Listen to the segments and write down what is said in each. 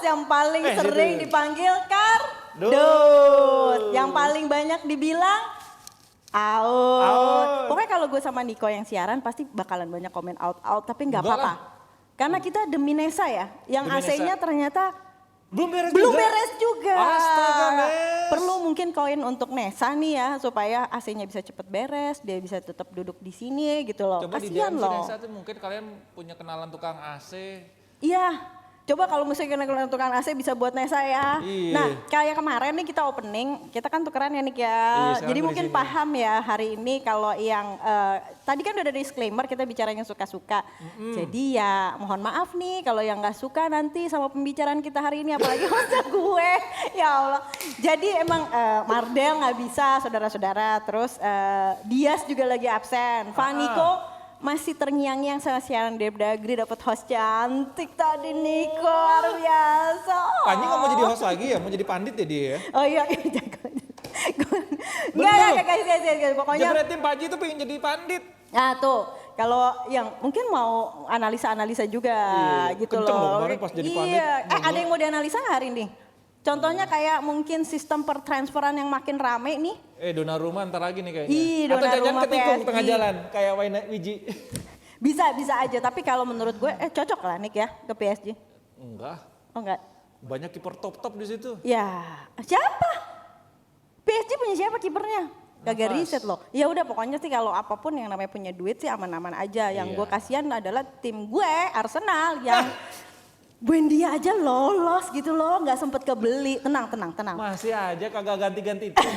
yang paling sering dipanggil Kardut. Yang paling banyak dibilang out. Pokoknya kalau gue sama Niko yang siaran pasti bakalan banyak komen out. Tapi nggak apa-apa. Karena kita demi Nesa ya. Yang AC-nya ternyata belum beres juga. Astaga, Nes. Perlu mungkin koin untuk Nesa nih ya. Supaya AC-nya bisa cepet beres. Dia bisa tetap duduk di sini gitu loh. Coba kasihan di DM loh. Nesa tuh mungkin kalian punya kenalan tukang AC. Iya. Coba kalau misalnya kena tukang AC bisa buat Nesa ya. Iya. Nah kayak kemarin nih kita opening, kita kan tukeran ya Nik ya. Iya, jadi mungkin paham ya hari ini kalau yang, tadi kan udah ada disclaimer kita bicara yang suka-suka. Jadi ya mohon maaf nih kalau yang gak suka nanti sama pembicaraan kita hari ini apalagi hostnya gue. Ya Allah. Jadi emang Mardel gak bisa saudara-saudara, terus Dias juga lagi absen. Vaniko masih terngiang-ngiang sama siaran Debdagri dapat host cantik tadi Niko, luar biasa. Panji nggak mau jadi host lagi ya, mau jadi pandit ya dia ya? Oh iya, jago. Enggak guys, pokoknya. Jebretin Panji tuh pengen jadi pandit. Nah tuh, kalau yang mungkin mau analisa-analisa juga gitu kenceng loh. Kemarin pas jadi pandit. Iya, ada yang mau dianalisa nggak hari ini? Contohnya kayak mungkin sistem pertransferan yang makin rame nih. Donnarumma ntar lagi nih kayaknya. Donnarumma atau jajan ketikung PSG. tengah jalan kayak Wiji. Bisa aja, tapi kalau menurut gue cocok lah Nick ya ke PSG. Enggak. Oh enggak? Banyak kiper top di situ. Ya, siapa? PSG punya siapa kipernya? Gak riset loh. Ya udah pokoknya sih kalau apapun yang namanya punya duit sih aman-aman aja. Yang gue kasihan adalah tim gue Arsenal yang Buendia aja lolos gitu loh, nggak sempet kebeli. Tenang. Masih aja kagak ganti-ganti tim.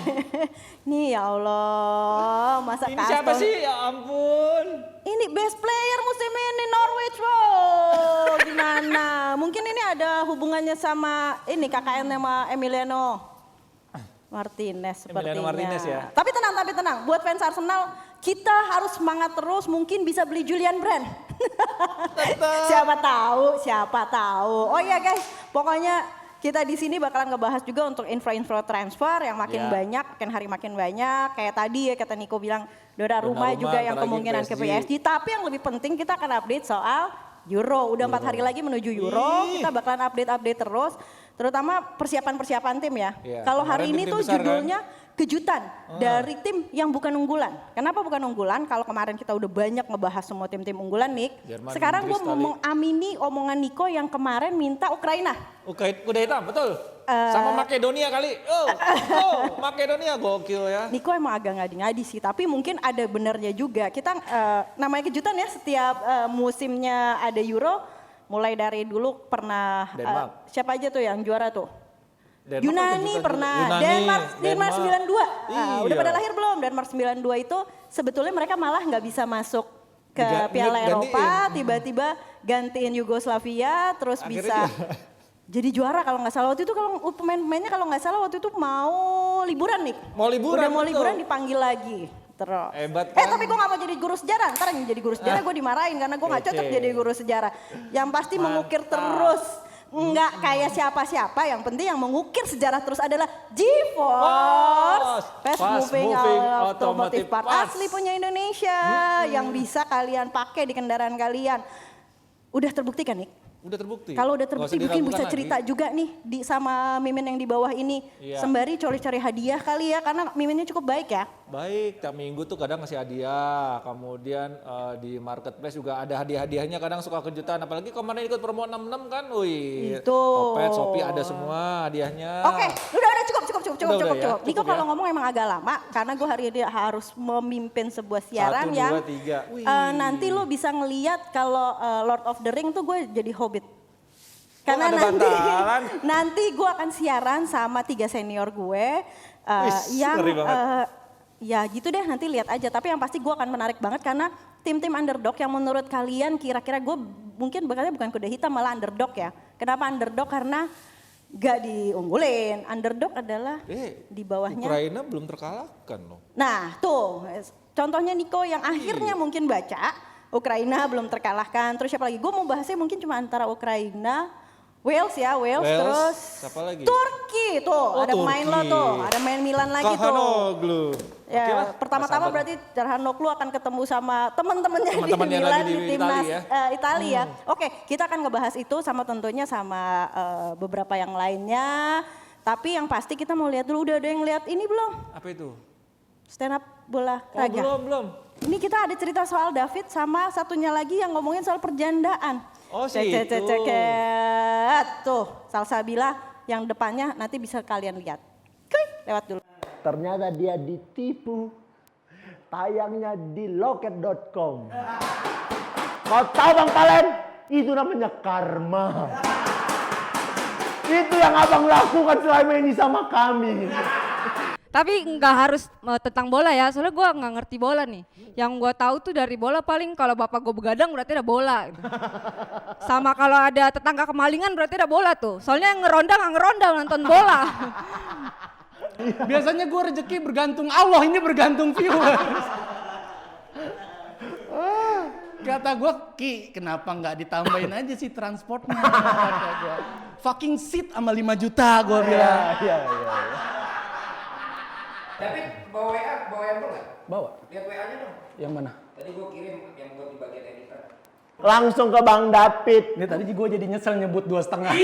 Nih ya Allah, masa Ini siapa sih? Ya ampun. Ini best player musim ini Norwich, wow. Gimana? Mungkin ini ada hubungannya sama ini KKN sama Emiliano Martinez sepertinya. Emiliano Martinez ya. Tapi tenang. Buat fans Arsenal, kita harus semangat terus. Mungkin bisa beli Julian Brand. Siapa tahu. Oh iya guys, pokoknya kita di sini bakalan ngebahas juga untuk infra transfer yang makin banyak, makin hari makin banyak. Kayak tadi ya kata Niko bilang, Donnarumma juga yang kemungkinan ke PSG. Tapi yang lebih penting kita akan update soal Euro. Udah 4 hari lagi menuju Euro, kita bakalan update terus. Terutama persiapan tim ya. Kalau hari ini tuh judulnya kejutan dari tim yang bukan unggulan. Kenapa bukan unggulan? Kalau kemarin kita udah banyak ngebahas semua tim-tim unggulan Nick. Sekarang gue mau mengamini omongan Niko yang kemarin minta Ukraina. Kuda hitam, betul. Sama Makedonia kali. Makedonia gokil ya. Niko emang agak ngadi-ngadi sih, tapi mungkin ada benernya juga. Kita namanya kejutan ya, setiap musimnya ada Euro. Mulai dari dulu pernah siapa aja tuh yang juara tuh? Yunani pernah, Denmark 92. Udah pada lahir belum? Denmark 92 itu sebetulnya mereka malah nggak bisa masuk ke Piala Eropa, tiba-tiba gantiin Yugoslavia, terus bisa jadi juara kalau nggak salah. Waktu itu kalau pemain-pemainnya kalau nggak salah waktu itu mau liburan nih. Udah mau liburan dipanggil lagi. Terus. Hebat kan? Tapi gue gak mau jadi guru sejarah. Ntar yang jadi guru sejarah gue dimarahin karena gue gak cocok jadi guru sejarah. Yang pasti mengukir terus. Nggak kayak siapa-siapa, yang penting yang mengukir sejarah terus adalah GeForce Fast Moving Automotive Part asli punya Indonesia yang bisa kalian pakai di kendaraan kalian. Udah terbukti kan Nick? Udah terbukti. Kalau udah terbukti mungkin bisa cerita juga nih sama Mimin yang di bawah ini. Sembari cari-cari hadiah kali ya karena Miminnya cukup baik ya. Baik, tiap minggu tuh kadang ngasih hadiah. Kemudian di marketplace juga ada hadiah-hadiahnya, kadang suka kejutan. Apalagi kemarin ikut promo 66 kan. Wih, Topet, Shopee ada semua hadiahnya. Oke, udah cukup. Ya? Niko kalau ngomong emang agak lama karena gue hari ini harus memimpin sebuah siaran 1, 2, 3. Nanti lo bisa ngeliat kalau Lord of the Ring tuh gue jadi hobbit. Karena nanti gue akan siaran sama 3 senior gue yang ya gitu deh, nanti lihat aja. Tapi yang pasti gue akan menarik banget karena tim-tim underdog yang menurut kalian kira-kira gue mungkin bukan kuda hitam malah underdog ya. Kenapa underdog? Karena gak diunggulin. Underdog adalah di bawahnya. Ukraina belum terkalahkan loh. Nah tuh contohnya Niko yang akhirnya mungkin baca. Ukraina belum terkalahkan. Terus siapa lagi? Gue mau bahasnya mungkin cuma antara Ukraina, Wales, terus siapa lagi? Turki tuh, ada pemain lo tuh, ada main Milan lagi tuh. Ya, Oke lah, pertama-tama sabar. berarti Calhanoglu akan ketemu sama teman-temannya di Teman-temannya Milan lagi di di timnas Itali ya. Italia ya. Oke, kita akan ngebahas itu sama tentunya sama beberapa yang lainnya. Tapi yang pasti kita mau lihat dulu, udah ada yang lihat ini belum? Apa itu? Stand up bola Oh raga. belum. Ini kita ada cerita soal David sama satunya lagi yang ngomongin soal perjandaan. Oh sih Cek, itu. tuh, Salsabila yang depannya nanti bisa kalian lihat. Kuy, lewat dulu. Ternyata dia ditipu. Tayangnya di loket.com. Kau tahu Bang Palen? Itu namanya karma. Itu yang abang lakukan selama ini sama kami. Tapi nggak harus tentang bola ya, soalnya gue nggak ngerti bola nih. Yang gue tahu tuh dari bola paling kalau bapak gue begadang berarti ada bola. Gitu. Sama kalau ada tetangga kemalingan berarti ada bola tuh. Soalnya yang ngeronda nggak ngeronda nonton bola. Biasanya gue rezeki bergantung Allah, ini bergantung viewers. Kata gue, Ki, kenapa nggak ditambahin aja sih transportnya? Kata gua. Fucking seat sama 5 juta gue bilang. Iya. Tapi bawa WA, bawa handphone nggak? Bawa, Lihat WA-nya dong. yang mana? Tadi gue kirim yang buat di bagian editor. Langsung ke Bang David. Ini tadi gue jadi nyesel nyebut 2,5.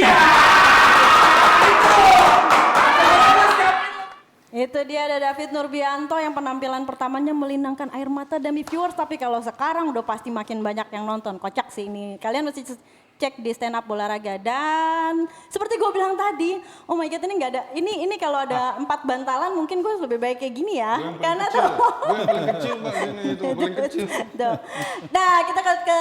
Itu dia ada David Nurbianto yang penampilan pertamanya melinangkan air mata demi viewers. Tapi kalau sekarang udah pasti makin banyak yang nonton. Kocak sih ini. Kalian mesti cek di stand up olahraga. Dan seperti gue bilang tadi, oh my god ini nggak ada. Ini kalau ada 4 bantalan mungkin gue lebih baik kayak gini ya. Karena tuh. Gue yang paling kecil mbak, ini itu paling kecil. Tuh. Nah kita ke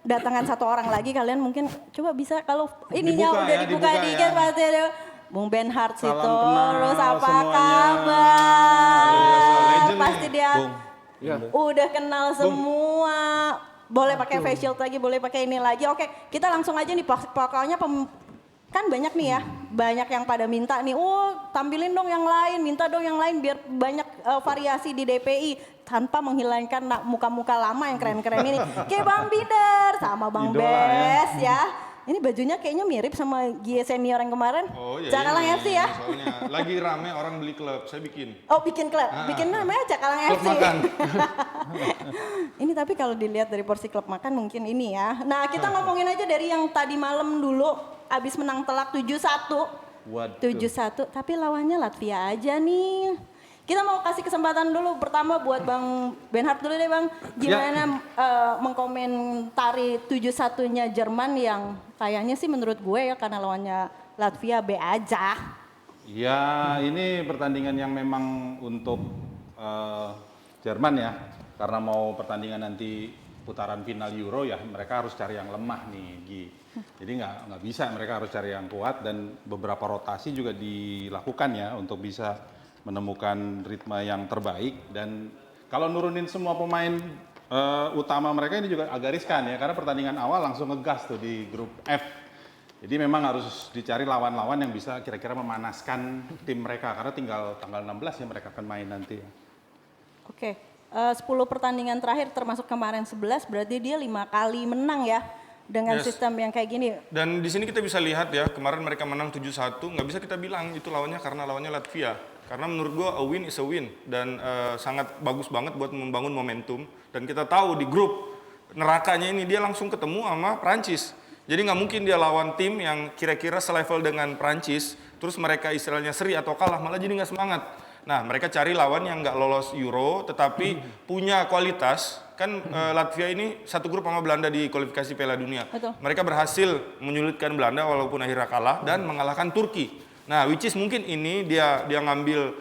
datangan satu orang lagi. Kalian mungkin coba bisa kalau ininya Dibuka udah ya, dibuka dibuka dikit ya. pasti ada. Bung Benhard Salam situ, kenal terus apa semuanya. kabar? Luar biasa, legend Pasti nih. dia Bung. udah kenal semua. Boleh pakai face shield lagi, boleh pakai ini lagi. Oke, kita langsung aja nih. Pokoknya kan banyak nih ya, banyak yang pada minta nih. Oh, tampilin dong yang lain, minta dong yang lain biar banyak variasi di DPI tanpa menghilangkan muka-muka lama yang keren-keren ini. Kayak Bang Binder sama Bang Idola ya. Bes ya. Ini bajunya kayaknya mirip sama Gie senior yang kemarin. Oh iya. Cakalang ini, FC ya. Soalnya lagi rame orang beli klub, saya bikin. Oh bikin klub, bikin namanya Cakalang Klub FC. makan. Ini tapi kalau dilihat dari porsi klub makan mungkin ini ya. Nah kita ngomongin aja dari yang tadi malam dulu. Abis menang telak 7-1. Waduh. 7-1, tapi lawannya Latvia aja nih. Kita mau kasih kesempatan dulu pertama buat Bang Benhard dulu deh Bang. Gimana mengkomentari 7-1-nya Jerman yang kayaknya sih menurut gue ya karena lawannya Latvia B aja. Ya, ini pertandingan yang memang untuk Jerman ya, karena mau pertandingan nanti putaran final Euro ya, mereka harus cari yang lemah nih, Gi. Jadi nggak bisa, mereka harus cari yang kuat dan beberapa rotasi juga dilakukan ya untuk bisa menemukan ritme yang terbaik. Dan kalau nurunin semua pemain utama mereka ini juga agak riskan ya, karena pertandingan awal langsung ngegas tuh di grup F. Jadi memang harus dicari lawan-lawan yang bisa kira-kira memanaskan tim mereka, karena tinggal tanggal 16 ya mereka akan main nanti. Oke, 10 pertandingan terakhir termasuk kemarin 11 berarti dia 5 kali menang ya dengan sistem yang kayak gini. Dan di sini kita bisa lihat ya, kemarin mereka menang 7-1, nggak bisa kita bilang itu lawannya karena lawannya Latvia. Karena menurut gua a win is a win dan sangat bagus banget buat membangun momentum. Dan kita tahu di grup nerakanya ini dia langsung ketemu sama Prancis. Jadi nggak mungkin dia lawan tim yang kira-kira selevel dengan Prancis, terus mereka istilahnya seri atau kalah, malah jadi nggak semangat. Nah mereka cari lawan yang nggak lolos Euro, tetapi punya kualitas. Kan Latvia ini satu grup sama Belanda di kualifikasi Piala Dunia. Betul. Mereka berhasil menyulitkan Belanda walaupun akhirnya kalah dan mengalahkan Turki. Nah, which is mungkin ini dia ngambil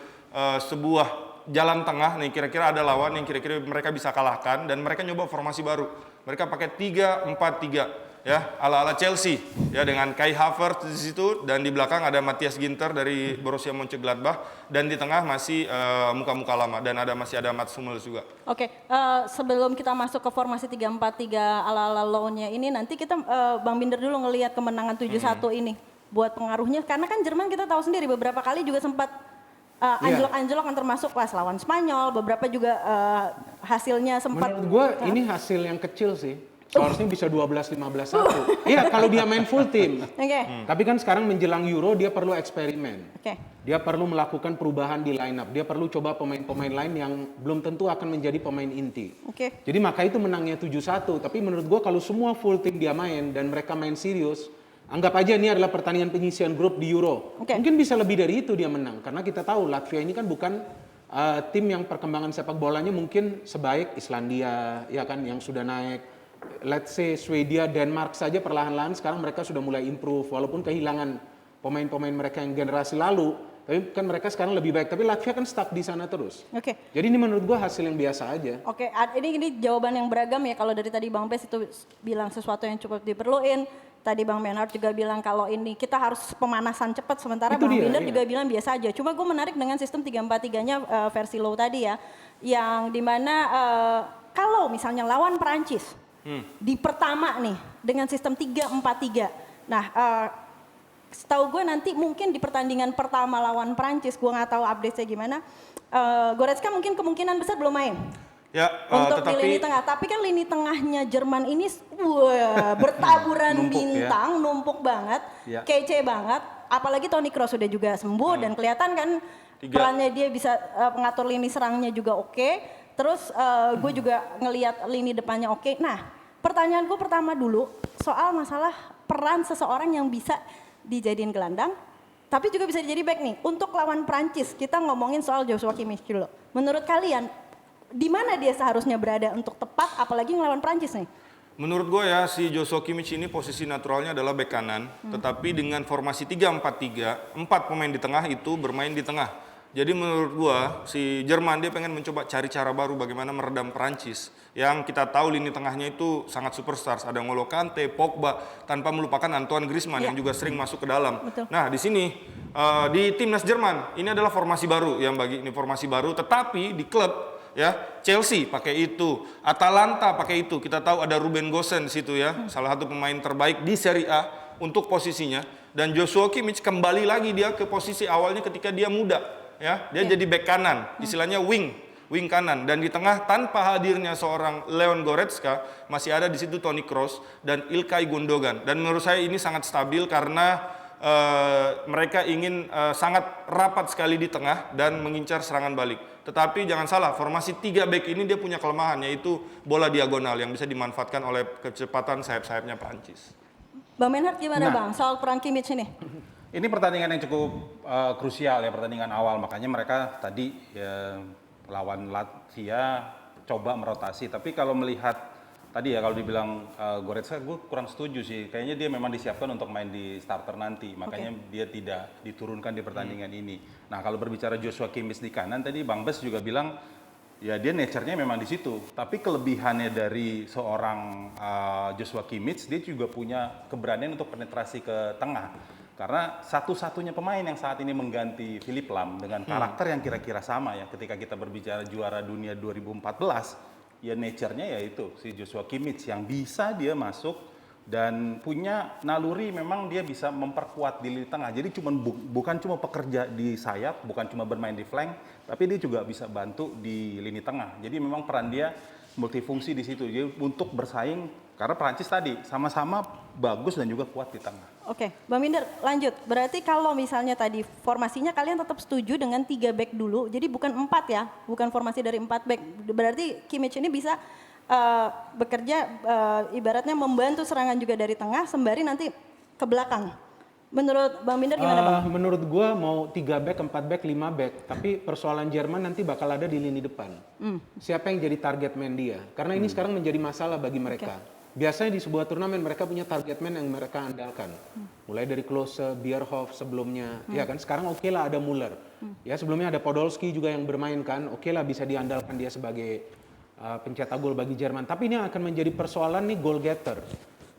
sebuah jalan tengah nih, kira-kira ada lawan yang kira-kira mereka bisa kalahkan dan mereka nyoba formasi baru. Mereka pakai 3-4-3 ya, ala-ala Chelsea ya, dengan Kai Havertz di situ dan di belakang ada Matthias Ginter dari Borussia Mönchengladbach dan di tengah masih muka-muka lama dan masih ada Mats Hummels juga. Oke, sebelum kita masuk ke formasi 3-4-3 ala-ala low-nya ini nanti kita Bang Binder dulu ngelihat kemenangan 7-1 ini. Buat pengaruhnya, karena kan Jerman kita tahu sendiri beberapa kali juga sempat anjlok-anjlok yang termasuk pas lawan Spanyol, beberapa juga hasilnya sempat. Menurut gue ini hasil yang kecil sih. Seharusnya bisa 12-15-1. Iya, kalau dia main full tim. Oke. Tapi kan sekarang menjelang Euro dia perlu eksperimen. Oke. Dia perlu melakukan perubahan di line up. Dia perlu coba pemain-pemain lain yang belum tentu akan menjadi pemain inti. Oke. Jadi maka itu menangnya 7-1. Tapi menurut gua kalau semua full tim dia main dan mereka main serius, anggap aja ini adalah pertandingan penyisian grup di Euro. Oke. Mungkin bisa lebih dari itu dia menang. Karena kita tahu Latvia ini kan bukan tim yang perkembangan sepak bolanya mungkin sebaik Islandia, ya kan, yang sudah naik. Let's say Swedia, Denmark saja perlahan-lahan sekarang mereka sudah mulai improve walaupun kehilangan pemain-pemain mereka yang generasi lalu, tapi kan mereka sekarang lebih baik. Tapi Latvia kan stuck di sana terus. Oke. Jadi ini menurut gua hasil yang biasa aja. Oke, ini jawaban yang beragam ya. Kalau dari tadi Bang Bes itu bilang sesuatu yang cukup diperluin. Tadi Bang Menhard juga bilang kalau ini kita harus pemanasan cepat. Sementara Itu Bang dia, Binder iya. juga bilang biasa aja. Cuma gue menarik dengan sistem 3-4-3-nya versi low tadi ya. Yang dimana kalau misalnya lawan Perancis di pertama nih dengan sistem 3-4-3. Nah, setahu gue nanti mungkin di pertandingan pertama lawan Perancis, gue nggak tahu update-nya gimana. Goretzka mungkin kemungkinan besar belum main. Ya, Untuk di lini tetapi tengah, tapi kan lini tengahnya Jerman ini bertaburan Numpuk, bintang, numpuk banget, Ya. kece banget. Apalagi Toni Kroos sudah juga sembuh dan kelihatan kan perannya dia bisa mengatur lini serangnya juga oke. Terus gue juga ngelihat lini depannya oke. Nah, pertanyaanku pertama dulu soal masalah peran seseorang yang bisa dijadiin gelandang, tapi juga bisa jadi back nih. Untuk lawan Prancis, kita ngomongin soal Joshua Kimmich dulu. Menurut kalian, di mana dia seharusnya berada untuk tepat, apalagi ngelawan Prancis nih? menurut gue ya si Joshua Kimmich ini posisi naturalnya adalah bek kanan, tetapi dengan formasi 3-4-3, 4 pemain di tengah itu bermain di tengah. Jadi menurut gua si Jerman dia pengen mencoba cari cara baru bagaimana meredam Perancis yang kita tahu lini tengahnya itu sangat superstars, ada N'Golo Kante, Pogba, tanpa melupakan Antoine Griezmann yang juga sering masuk ke dalam. Betul. Nah di sini di timnas Jerman ini adalah formasi baru yang bagi ini formasi baru, tetapi di klub ya Chelsea pakai itu, Atalanta pakai itu. Kita tahu ada Ruben Gosens di situ ya, salah satu pemain terbaik di Serie A untuk posisinya. Dan Joshua Kimmich kembali lagi dia ke posisi awalnya ketika dia muda. Ya, dia jadi bek kanan, istilahnya wing kanan, dan di tengah tanpa hadirnya seorang Leon Goretzka masih ada di situ Toni Kroos dan Ilkay Gundogan. Dan menurut saya ini sangat stabil karena mereka ingin sangat rapat sekali di tengah dan mengincar serangan balik. Tetapi jangan salah, formasi 3 bek ini dia punya kelemahan, yaitu bola diagonal yang bisa dimanfaatkan oleh kecepatan sayap-sayapnya Prancis. Bang Menhard gimana Nah. Bang soal peran Kimmich ini? Ini pertandingan yang cukup krusial ya, pertandingan awal. Makanya mereka tadi ya, lawan Latvia coba merotasi. Tapi kalau melihat tadi ya, kalau dibilang Goretzka, gue kurang setuju sih. Kayaknya dia memang disiapkan untuk main di starter nanti. Makanya dia tidak diturunkan di pertandingan ini. Nah kalau berbicara Joshua Kimmich di kanan, tadi Bang Bes juga bilang ya dia nature-nya memang di situ. Tapi kelebihannya dari seorang Joshua Kimmich, dia juga punya keberanian untuk penetrasi ke tengah. Karena satu-satunya pemain yang saat ini mengganti Philipp Lahm dengan karakter yang kira-kira sama ya, ketika kita berbicara juara dunia 2014, ya nature-nya yaitu si Joshua Kimmich yang bisa dia masuk dan punya naluri, memang dia bisa memperkuat di lini tengah. Jadi bukan cuma pekerja di sayap, bukan cuma bermain di flank, tapi dia juga bisa bantu di lini tengah. Jadi memang peran dia multifungsi di situ. Jadi untuk bersaing, karena Prancis tadi sama-sama bagus dan juga kuat di tengah. Oke, Bang Minder lanjut. Berarti kalau misalnya tadi formasinya kalian tetap setuju dengan 3 back dulu, jadi bukan 4 ya, bukan formasi dari 4 back. Berarti Kimmich ini bisa bekerja ibaratnya membantu serangan juga dari tengah sembari nanti ke belakang. Menurut Bang Minder gimana Bang? Menurut gua mau 3 back, 4 back, 5 back. Tapi persoalan Jerman nanti bakal ada di lini depan. Siapa yang jadi target man dia? Karena ini sekarang menjadi masalah bagi mereka. Biasanya di sebuah turnamen mereka punya target man yang mereka andalkan. Mulai dari Klose, Bierhoff sebelumnya. Ya kan, sekarang oke lah ada Muller. Ya sebelumnya ada Podolski juga yang bermain kan. Oke lah bisa diandalkan dia sebagai pencetak gol bagi Jerman. Tapi ini akan menjadi persoalan nih goal getter.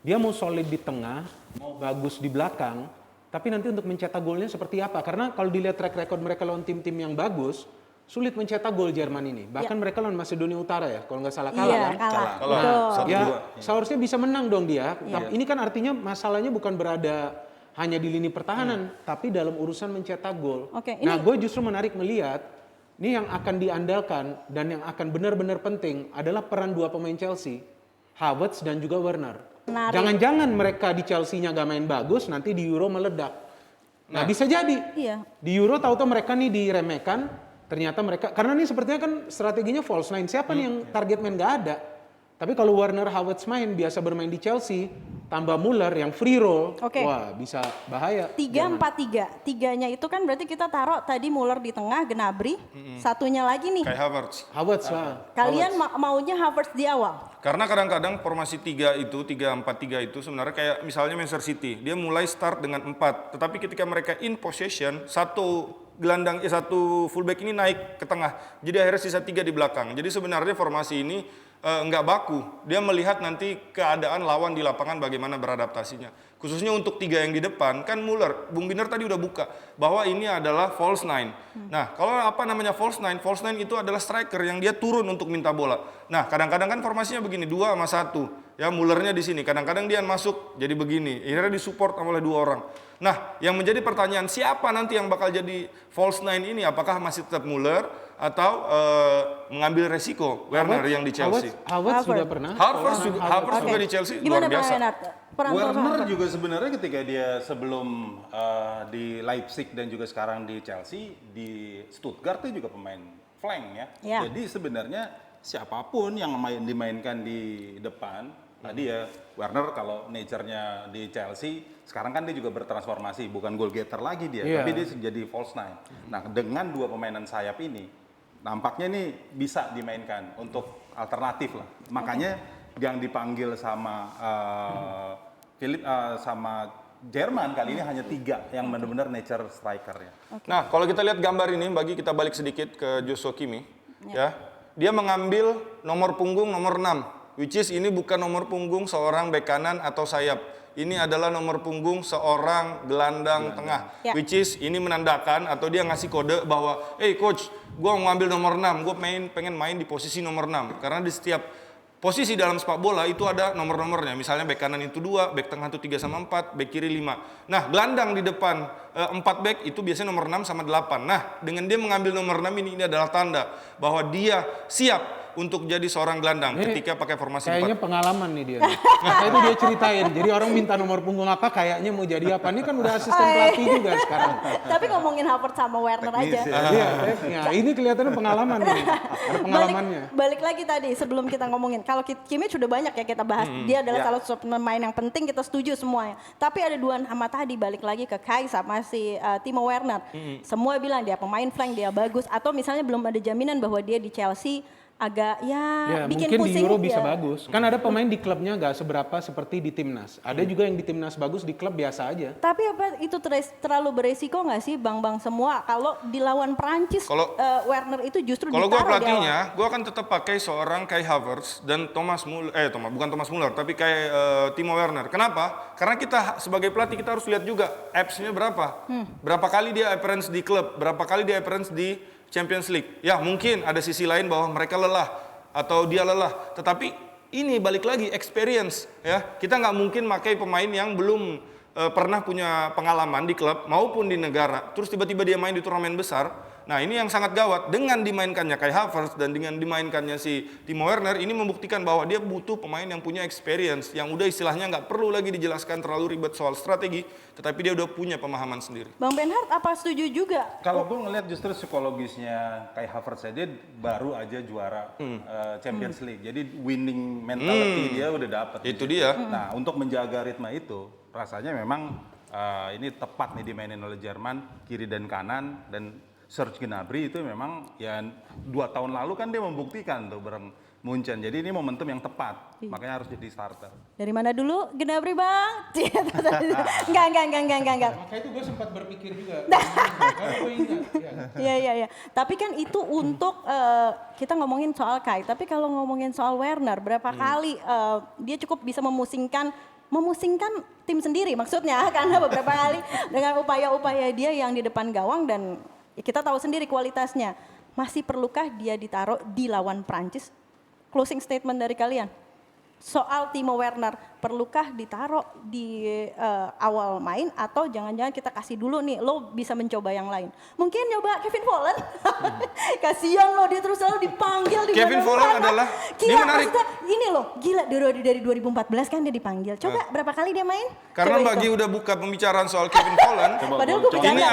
Dia mau solid di tengah, mau bagus di belakang, tapi nanti untuk mencetak golnya seperti apa? Karena kalau dilihat track record mereka lawan tim-tim yang bagus, sulit mencetak gol Jerman ini. Bahkan mereka lawan Macedonia Utara ya, kalau nggak salah kalah Iya, kan? kalah. Kalah. Betul. Ya seharusnya bisa menang dong dia. Tapi ini kan artinya masalahnya bukan berada hanya di lini pertahanan, tapi dalam urusan mencetak gol. Oke, Nah ini- gue justru menarik melihat, ini yang akan diandalkan dan yang akan benar-benar penting adalah peran 2 pemain Chelsea. Havertz dan juga Werner. Menarik. Jangan-jangan mereka di Chelsea-nya gak main bagus, nanti di Euro meledak. Nah, bisa jadi. Iya. Di Euro tahu-tahu mereka nih diremehkan, ternyata mereka, karena ini sepertinya kan strateginya false nine. Siapa nih yang target man gak ada? Tapi kalau Werner Havertz main, biasa bermain di Chelsea, tambah Muller yang free roll, Oke. wah bisa bahaya. 3-4-3. Tiganya itu kan berarti kita taruh tadi Muller di tengah, Gnabry. Satunya lagi nih. Kayak Havertz. Havertz lah. Kalian maunya Havertz di awal. Karena kadang-kadang formasi 3-4-3 itu sebenarnya kayak misalnya Manchester City, dia mulai start dengan 4, tetapi ketika mereka in possession, satu fullback ini naik ke tengah, jadi akhirnya sisa 3 di belakang. Jadi sebenarnya formasi ini nggak baku, dia melihat nanti keadaan lawan di lapangan bagaimana beradaptasinya. Khususnya untuk 3 yang di depan, kan Muller, Bung Binder tadi udah buka, bahwa ini adalah false nine. Nah, kalau apa namanya false nine itu adalah striker yang dia turun untuk minta bola. Nah, kadang-kadang kan formasinya begini, 2 sama 1. Ya, Mullernya di sini, kadang-kadang dia masuk jadi begini, akhirnya disupport oleh 2 orang. Nah, yang menjadi pertanyaan, siapa nanti yang bakal jadi false nine ini? Apakah masih tetap Muller atau mengambil resiko Werner yang di Chelsea? Havertz juga pernah. Havertz juga di Chelsea Gimana luar biasa. Bang Renat? Peran Werner juga sebenarnya ketika dia sebelum di Leipzig dan juga sekarang di Chelsea, di Stuttgart itu juga pemain flank ya. Ya. Jadi sebenarnya siapapun yang dimainkan di depan, tadi ya Werner kalau nature-nya di Chelsea, sekarang kan dia juga bertransformasi, bukan goal getter lagi dia, tapi dia jadi false nine. Nah, dengan 2 pemainan sayap ini, nampaknya ini bisa dimainkan untuk alternatif lah. Makanya yang dipanggil sama sama Jerman kali ini hanya 3 yang benar-benar nature striker ya. Nah, kalau kita lihat gambar ini, bagi kita balik sedikit ke Joshua Kimmich, ya, dia mengambil nomor punggung nomor 6, which is ini bukan nomor punggung seorang bek kanan atau sayap. Ini adalah nomor punggung seorang gelandang tengah, which is ini menandakan atau dia ngasih kode bahwa, coach, gue mau ngambil nomor 6, gue pengen main di posisi nomor 6, karena di setiap posisi dalam sepak bola itu ada nomor-nomornya. Misalnya bek kanan itu 2, bek tengah itu 3 sama 4, bek kiri 5. Nah, gelandang di depan 4 bek itu biasanya nomor 6 sama 8. Nah, dengan dia mengambil nomor 6 ini adalah tanda bahwa dia siap untuk jadi seorang gelandang ketika pakai formasi 4. Kayaknya pengalaman nih dia. Nah, itu dia ceritain. Jadi orang minta nomor punggung apa, kayaknya mau jadi apa. Ini kan udah asisten pelatih juga sekarang. Tapi ngomongin Havertz sama Werner aja. Iya, ini kelihatannya pengalaman nih. Ada pengalamannya. Balik lagi tadi sebelum kita ngomongin, kalau Kimmich sudah banyak ya kita bahas. Dia adalah salah satu pemain yang penting, kita setuju semuanya. Tapi ada 2 nama tadi, balik lagi ke Kai sama si Timo Werner. Semua bilang dia pemain flank, dia bagus. Atau misalnya belum ada jaminan bahwa dia di Chelsea agak bikin mungkin pusing. di Euro bisa bagus. Kan ada pemain di klubnya nggak seberapa seperti di timnas. Ada juga yang di timnas bagus, di klub biasa aja. Tapi apa itu terlalu beresiko nggak sih bang semua kalau dilawan Perancis Werner itu justru kalau gue ditaruh pelatihnya, gue akan tetap pakai seorang Kai Havertz dan bukan Thomas Muller, tapi kayak Timo Werner. Kenapa? Karena kita sebagai pelatih kita harus lihat juga apps-nya berapa. Berapa kali dia appearance di klub, berapa kali dia appearance di Champions League. Ya, mungkin ada sisi lain bahwa mereka lelah atau dia lelah. Tetapi ini balik lagi experience ya. Kita nggak mungkin pakai pemain yang belum pernah punya pengalaman di klub maupun di negara. Terus tiba-tiba dia main di turnamen besar. Nah, ini yang sangat gawat. Dengan dimainkannya Kai Havertz dan dengan dimainkannya si Timo Werner, ini membuktikan bahwa dia butuh pemain yang punya experience, yang udah istilahnya nggak perlu lagi dijelaskan terlalu ribet soal strategi, tetapi dia udah punya pemahaman sendiri. Bang Benhart apa setuju juga? Kalau gue ngelihat justru psikologisnya Kai Havertz dia baru aja juara Champions League. Jadi winning mentality dia udah dapet. Itu dia. Nah, untuk menjaga ritme itu, rasanya memang ini tepat nih dimainin oleh Jerman, kiri dan kanan, dan Serge Gnabry itu memang ya 2 tahun lalu kan dia membuktikan tuh bareng Munchen. Jadi ini momentum yang tepat, makanya harus jadi starter. Dari mana dulu Gnabry bang? Enggak. Maka itu gue sempat berpikir juga. Iya. Tapi kan itu untuk kita ngomongin soal Kai. Tapi kalau ngomongin soal Werner, berapa kali dia cukup bisa memusingkan tim sendiri maksudnya, karena beberapa kali dengan upaya-upaya dia yang di depan gawang, dan kita tahu sendiri kualitasnya. Masih perlukah dia ditaruh di lawan Prancis? Closing statement dari kalian. soal Timo Werner, perlukah ditaruh di awal main atau jangan-jangan kita kasih dulu nih, lo bisa mencoba yang lain. Mungkin nyoba Kevin Volland. Kasihan lo, dia terus selalu dipanggil di Kevin mana-mana. Volland adalah, Gila, dia menarik. maksudnya ini loh, gila dari 2014 kan dia dipanggil. Coba berapa kali dia main? Karena Coba Bagi hitung. udah buka pembicaraan soal Kevin Volland. Padahal gue bercanda.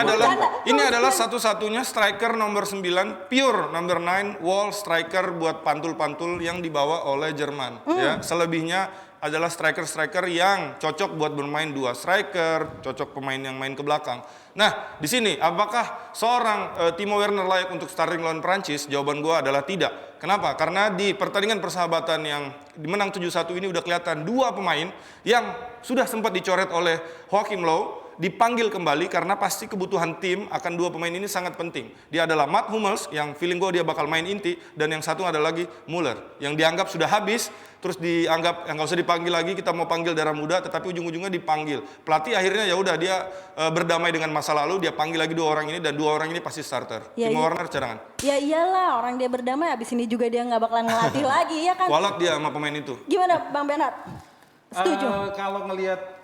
Ini adalah satu-satunya striker nomor 9, pure number 9 wall striker buat pantul-pantul yang dibawa oleh Jerman. Ya, selebihnya adalah striker-striker yang cocok buat bermain dua striker, cocok pemain yang main ke belakang. Nah, di sini apakah seorang Timo Werner layak untuk starting lawan Prancis? Jawaban gua adalah tidak. Kenapa? Karena di pertandingan persahabatan yang dimenang 7-1 ini udah kelihatan dua pemain yang sudah sempat dicoret oleh Joachim Löw dipanggil kembali karena pasti kebutuhan tim akan dua pemain ini sangat penting. Dia adalah Mats Hummels yang feeling gue dia bakal main inti, dan yang satu ada lagi Müller yang dianggap sudah habis, terus dianggap yang nggak usah dipanggil lagi, kita mau panggil darah muda, tetapi ujung-ujungnya dipanggil. Pelatih akhirnya ya udah dia berdamai dengan masa lalu, dia panggil lagi dua orang ini dan dua orang ini pasti starter. Ya, Timo iya. Werner cadangan. Ya iyalah, orang dia berdamai, abis ini juga dia nggak bakalan ngelatih lagi, ya kan? Kualat dia sama pemain itu. Gimana Bang Bernhard? Setuju? Kalau ngelihat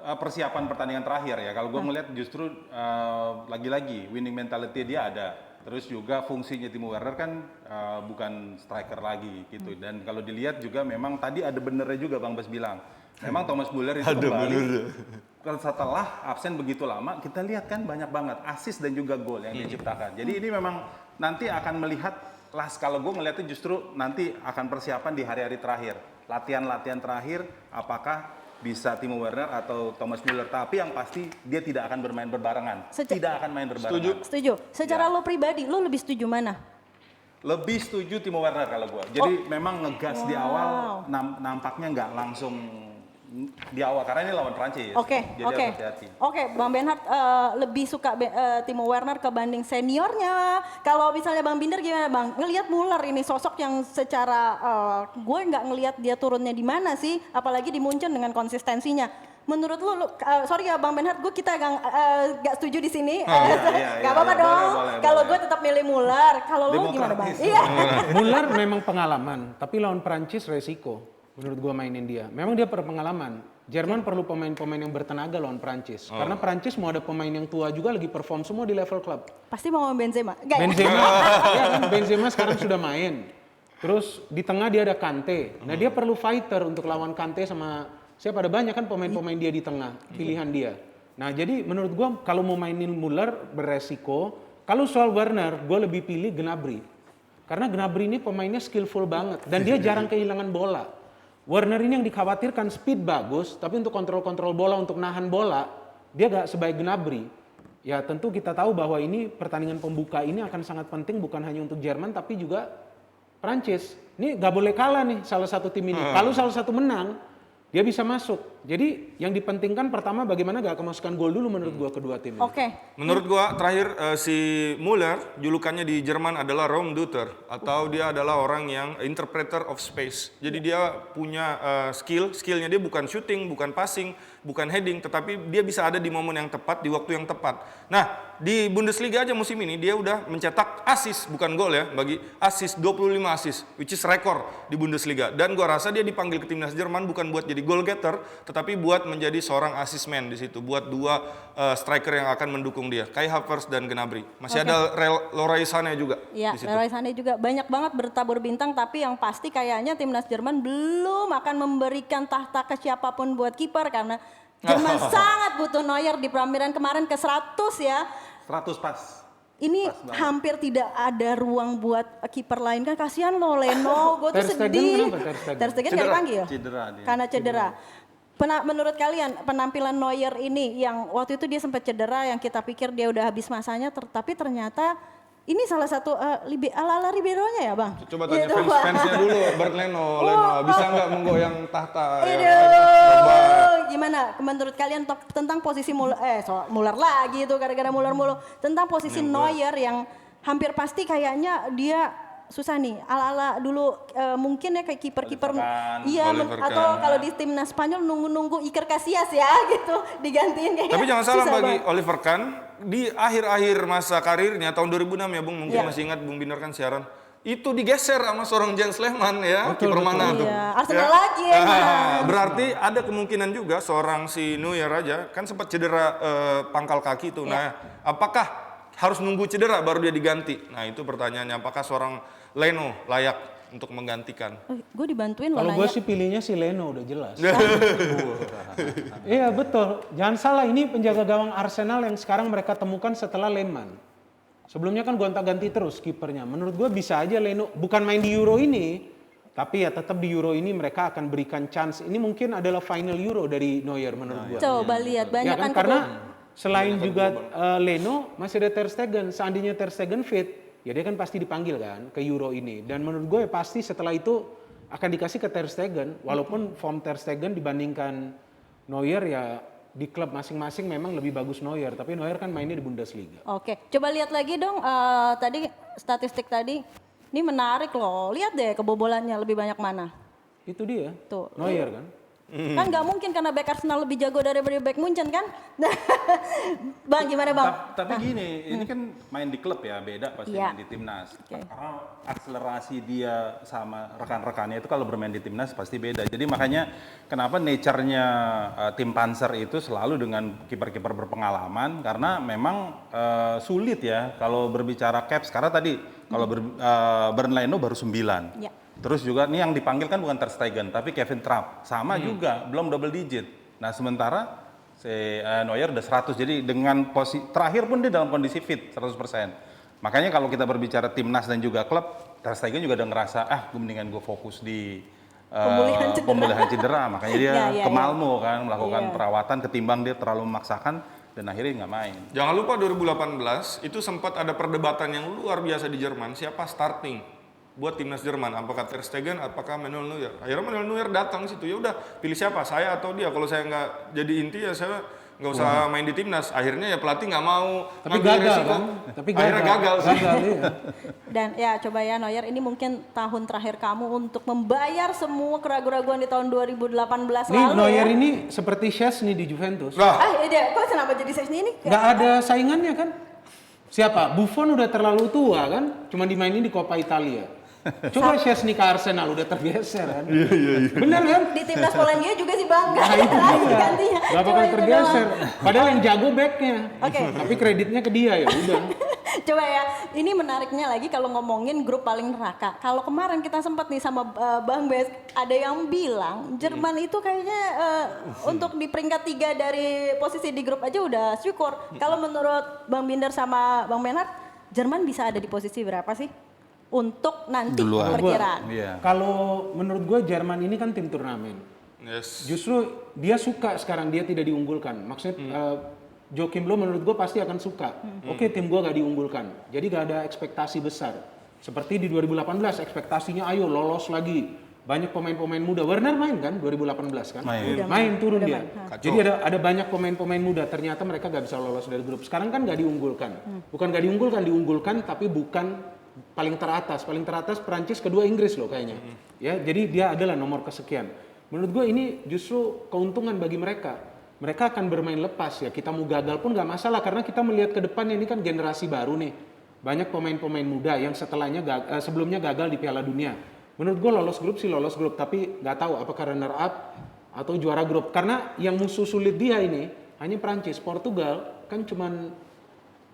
persiapan pertandingan terakhir ya, kalau gue ngelihat justru lagi-lagi winning mentality dia ada. Terus juga fungsinya Timo Werner kan bukan striker lagi gitu. Dan kalau dilihat juga memang tadi ada benernya juga Bang Bas bilang. Memang Thomas Müller itu kembali setelah absen begitu lama, kita lihat kan banyak banget assist dan juga gol yang diciptakan. Jadi ini memang nanti akan melihat kalau gue ngelihatnya justru nanti akan persiapan di hari-hari terakhir. Latihan-latihan terakhir apakah bisa Timo Werner atau Thomas Müller, tapi yang pasti dia tidak akan bermain berbarengan. Tidak akan main berbarengan. Setuju. Secara lo pribadi, lo lebih setuju mana? Lebih setuju Timo Werner kalau gue. Jadi memang ngegas di awal, nampaknya nggak langsung di awal karena ini lawan Prancis. Oke. Jadi harus hati-hati. Oke, Bang Bernhard lebih suka Timo Werner kebanding seniornya. Kalau misalnya Bang Binder gimana Bang? Ngelihat Müller ini sosok yang secara gue nggak ngelihat dia turunnya di mana sih, apalagi di Munchen dengan konsistensinya. Menurut lu sorry ya Bang Bernhard, kita gak setuju di sini. Gak apa-apa dong. Kalau gue tetap milih Müller. Kalau lu gimana Bang? Iya. Müller memang pengalaman, tapi lawan Prancis resiko. Menurut gua mainin dia. Memang dia berpengalaman. Jerman perlu pemain-pemain yang bertenaga lawan Prancis. Karena Prancis mau ada pemain yang tua juga lagi perform semua di level klub. Pasti mau Benzema. Enggak, Benzema, ya kan Benzema sekarang sudah main. Terus di tengah dia ada Kante. Nah dia perlu fighter untuk lawan Kante sama siapa, ada banyak kan pemain-pemain dia di tengah, pilihan dia. Nah jadi menurut gua kalau mau mainin Müller beresiko. Kalau soal Werner, gua lebih pilih Gnabry. Karena Gnabry ini pemainnya skillful banget dan dia jarang kehilangan bola. Werner ini yang dikhawatirkan speed bagus, tapi untuk kontrol-kontrol bola, untuk nahan bola, dia gak sebaik Gnabry. Ya tentu kita tahu bahwa ini pertandingan pembuka ini akan sangat penting bukan hanya untuk Jerman, tapi juga Prancis. Ini gak boleh kalah nih salah satu tim ini. Kalau salah satu menang, dia bisa masuk. Jadi yang dipentingkan pertama bagaimana gak kemasukan gol dulu menurut gua kedua tim ini. Oke. Menurut gua terakhir si Müller julukannya di Jerman adalah Raumdeuter atau dia adalah orang yang interpreter of space. Jadi dia punya skillnya dia bukan shooting, bukan passing, bukan heading, tetapi dia bisa ada di momen yang tepat, di waktu yang tepat. Nah, di Bundesliga aja musim ini dia udah mencetak assist, bukan gol ya, bagi assist 25 assist, which is rekor di Bundesliga. Dan gua rasa dia dipanggil ke timnas Jerman bukan buat jadi goal getter, tetapi buat menjadi seorang assist man di situ, buat dua striker yang akan mendukung dia, Kai Havertz dan Gnabry. Masih ada Leroy Sané juga Iya, di situ. Leroy Sané juga banyak banget bertabur bintang, tapi yang pasti kayaknya timnas Jerman belum akan memberikan tahta ke siapapun buat kiper karena Jerman sangat butuh Neuer di prampiran kemarin ke 100 ya. 100 pas. Ini hampir tidak ada ruang buat kiper lain kan, kasihan loh Leno, gue tuh Ter Stegen sedih. kenapa Ter Stegen? Ter Stegen nggak dipanggil? Cedera dia. Karena cedera. Menurut kalian penampilan Neuer ini yang waktu itu dia sempat cedera, yang kita pikir dia udah habis masanya, tapi ternyata ini salah satu ala-ala Ribeiro-nya ya Bang? Coba tanya Gitu, fansnya dulu, Bert Leno, bisa nggak menggoyang tahta? Gimana menurut kalian tentang posisi Müller lagi itu gara-gara Müller mulu, tentang posisi Neuer yang hampir pasti kayaknya dia susah nih ala-ala dulu mungkin ya kayak kiper-kiper Oliver Kahn. atau kalau di timnas Spanyol nunggu Iker Casillas ya gitu digantiin kayak Tapi jangan salah susah bagi banget. Oliver Kahn di akhir-akhir masa karirnya tahun 2006 ya Bung, mungkin masih ingat Bung Binder kan siaran. itu digeser sama seorang Jens Lehmann ya, kiper mana tuh? Iya, Arsenal lagi ya. Berarti ada kemungkinan juga seorang si Neuer aja kan sempat cedera pangkal kaki tuh. Nah, apakah harus nunggu cedera baru dia diganti? Nah, itu pertanyaannya, apakah seorang Leno layak untuk menggantikan? Gue dibantuin loh Kalau gue sih pilihnya si Leno udah jelas. Iya betul. Jangan salah, ini penjaga gawang Arsenal yang sekarang mereka temukan setelah Lehmann. Sebelumnya kan gonta-ganti terus kipernya. Menurut gue bisa aja Leno, bukan main di Euro ini, tapi ya tetap di Euro ini mereka akan berikan chance. Ini mungkin adalah final Euro dari Neuer menurut gue. Coba lihat banyak Ya kan, karena selain juga Leno masih ada Ter Stegen. Seandainya Ter Stegen fit, ya dia kan pasti dipanggil kan ke Euro ini. Dan menurut gue pasti setelah itu akan dikasih ke Ter Stegen. Walaupun form Ter Stegen dibandingkan Neuer ya di klub masing-masing memang lebih bagus Neuer. Tapi Neuer kan mainnya di Bundesliga. Oke, coba lihat lagi dong tadi statistik tadi. Ini menarik loh. Lihat deh kebobolannya lebih banyak mana. Itu dia, Tuh. Neuer kan. Kan nggak mungkin karena back Arsenal lebih jago daripada back Munchen kan? Bang gimana bang? Tapi gini, ini kan main di klub ya, beda pasti Iya. main di timnas. Oke. Karena akselerasi dia sama rekan-rekannya itu kalau bermain di timnas pasti beda. Jadi makanya kenapa nature-nya tim Panzer itu selalu dengan kiper-kiper berpengalaman, karena memang sulit ya kalau berbicara caps. Karena tadi kalau Bernd Leno baru 9. Ya. Terus juga nih yang dipanggil kan bukan Ter Stegen tapi Kevin Trapp, sama juga belum double digit. Nah sementara si Neuer udah 100, jadi dengan posisi terakhir pun dia dalam kondisi fit 100%. Makanya kalau kita berbicara timnas dan juga klub, Ter Stegen juga udah ngerasa gue mendingan gue fokus di pemulihan cedera. Makanya dia ke Malmo kan melakukan perawatan ketimbang dia terlalu memaksakan dan akhirnya nggak main. Jangan lupa 2018 itu sempat ada perdebatan yang luar biasa di Jerman, siapa starting buat timnas Jerman, apakah Ter Stegen, apakah Manuel Neuer. Akhirnya Manuel Neuer datang situ, ya udah pilih siapa, saya atau dia. Kalau saya nggak jadi inti ya saya nggak usah main di timnas. Akhirnya ya pelatih nggak mau. Tapi gagal resiko. kan? Tapi akhirnya gagal sih. Iya. Dan ya coba ya Neuer, ini mungkin tahun terakhir kamu untuk membayar semua keraguan-keraguan di tahun 2018 Nih lalu Neuer ya. ini seperti Szczęsny di Juventus. Kok kenapa jadi Szczęsny ini? Nggak ada saingannya kan? Siapa? Buffon udah terlalu tua kan? Cuma dimainin di Coppa Italia. Coba Szczęsny ke Arsenal udah tergeser kan? Iya. Bener kan? Di timnas Polandia juga sih bang. Nah itu dia. Gantinya. Gak bakal Cuma itu tergeser. doang. Padahal yang jago backnya. Oke. Tapi kreditnya ke dia ya udah. Coba ya, ini menariknya lagi kalau ngomongin grup paling neraka. Kalau kemarin kita sempat nih sama Bang Bes, ada yang bilang Jerman itu kayaknya untuk di peringkat 3 dari posisi di grup aja udah syukur. Kalau menurut Bang Binder sama Bang Menard, Jerman bisa ada di posisi berapa sih? Untuk nanti perkiraan. Iya. Kalau menurut gue Jerman ini kan tim turnamen. Yes. Justru dia suka sekarang dia tidak diunggulkan. Maksudnya Joachim Löw menurut gue pasti akan suka. Oke, tim gue gak diunggulkan. Jadi gak ada ekspektasi besar. Seperti di 2018 ekspektasinya ayo lolos lagi. Banyak pemain-pemain muda. Werner main kan 2018 kan? Main turun dia. Jadi ada banyak pemain-pemain muda. Ternyata mereka gak bisa lolos dari grup. Sekarang kan gak diunggulkan. Bukan gak diunggulkan tapi bukan paling teratas. Paling teratas Prancis, kedua Inggris loh kayaknya. Ya, jadi dia adalah nomor kesekian. Menurut gue ini justru keuntungan bagi mereka. Mereka akan bermain lepas ya. Kita mau gagal pun nggak masalah karena kita melihat ke depan ini kan generasi baru nih. Banyak pemain-pemain muda yang sebelumnya gagal di Piala Dunia. Menurut gue lolos grup sih lolos grup, tapi nggak tahu apakah runner up atau juara grup. Karena yang musuh sulit dia ini hanya Prancis, Portugal kan cuman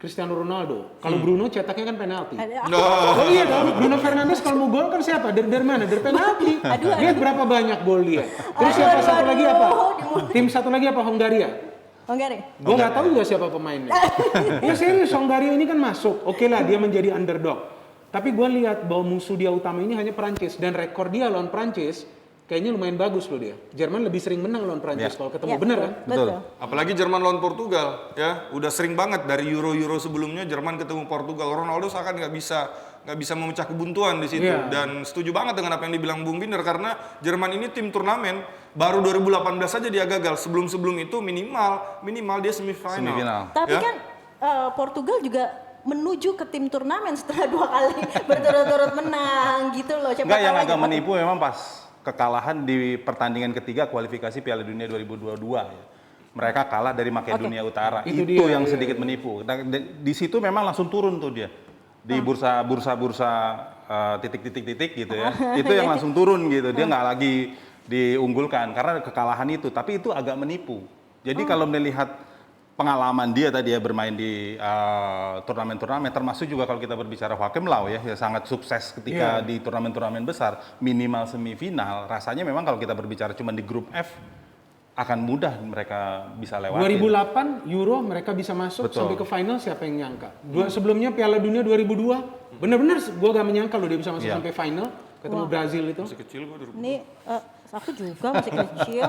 Cristiano Ronaldo. Kalau Bruno cetaknya kan penalti. Oh iya dong, Bruno Fernandes kalau mau gol kan siapa? Dari mana? Dari penalti. Lihat berapa banyak gol dia. Terus siapa satu lagi apa? Tim satu lagi apa? Hongaria. Gue nggak tahu juga siapa pemainnya. Ya serius, Hongaria ini kan masuk. Oke lah, dia menjadi underdog. Tapi gue lihat bahwa musuh dia utama ini hanya Prancis dan rekor dia lawan Prancis kayaknya lumayan bagus loh dia. Jerman lebih sering menang lawan Prancis kalau ketemu, bener kan? Betul. Apalagi Jerman lawan Portugal, ya udah sering banget dari Euro sebelumnya Jerman ketemu Portugal. Ronaldo seakan nggak bisa memecah kebuntuan di situ. Dan setuju banget dengan apa yang dibilang Bung Binder karena Jerman ini tim turnamen baru 2018 saja dia gagal. Sebelum itu minimal dia semifinal. Tapi kan Portugal juga menuju ke tim turnamen setelah 2 kali berturut-turut menang gitu loh. Enggak, yang agak menipu memang pas kekalahan di pertandingan ketiga kualifikasi Piala Dunia 2022 ya. Mereka kalah dari Makedonia Utara. Itu yang sedikit menipu. Nah, di situ memang langsung turun tuh dia. Di bursa titik-titik gitu ya. Itu yang langsung turun gitu. Dia nggak lagi diunggulkan karena kekalahan itu. Tapi itu agak menipu. Jadi kalau melihat pengalaman dia tadi ya bermain di turnamen-turnamen, termasuk juga kalau kita berbicara Joachim Low ya sangat sukses ketika di turnamen-turnamen besar, minimal semifinal. Rasanya memang kalau kita berbicara cuma di grup F, akan mudah mereka bisa lewati. 2008 Euro mereka bisa masuk sampai ke final, siapa yang nyangka? Sebelumnya Piala Dunia 2002, benar-benar gue gak menyangka loh dia bisa masuk sampai final, ketemu Brazil itu. Masih kecil gue 2002. Ini aku juga masih kecil.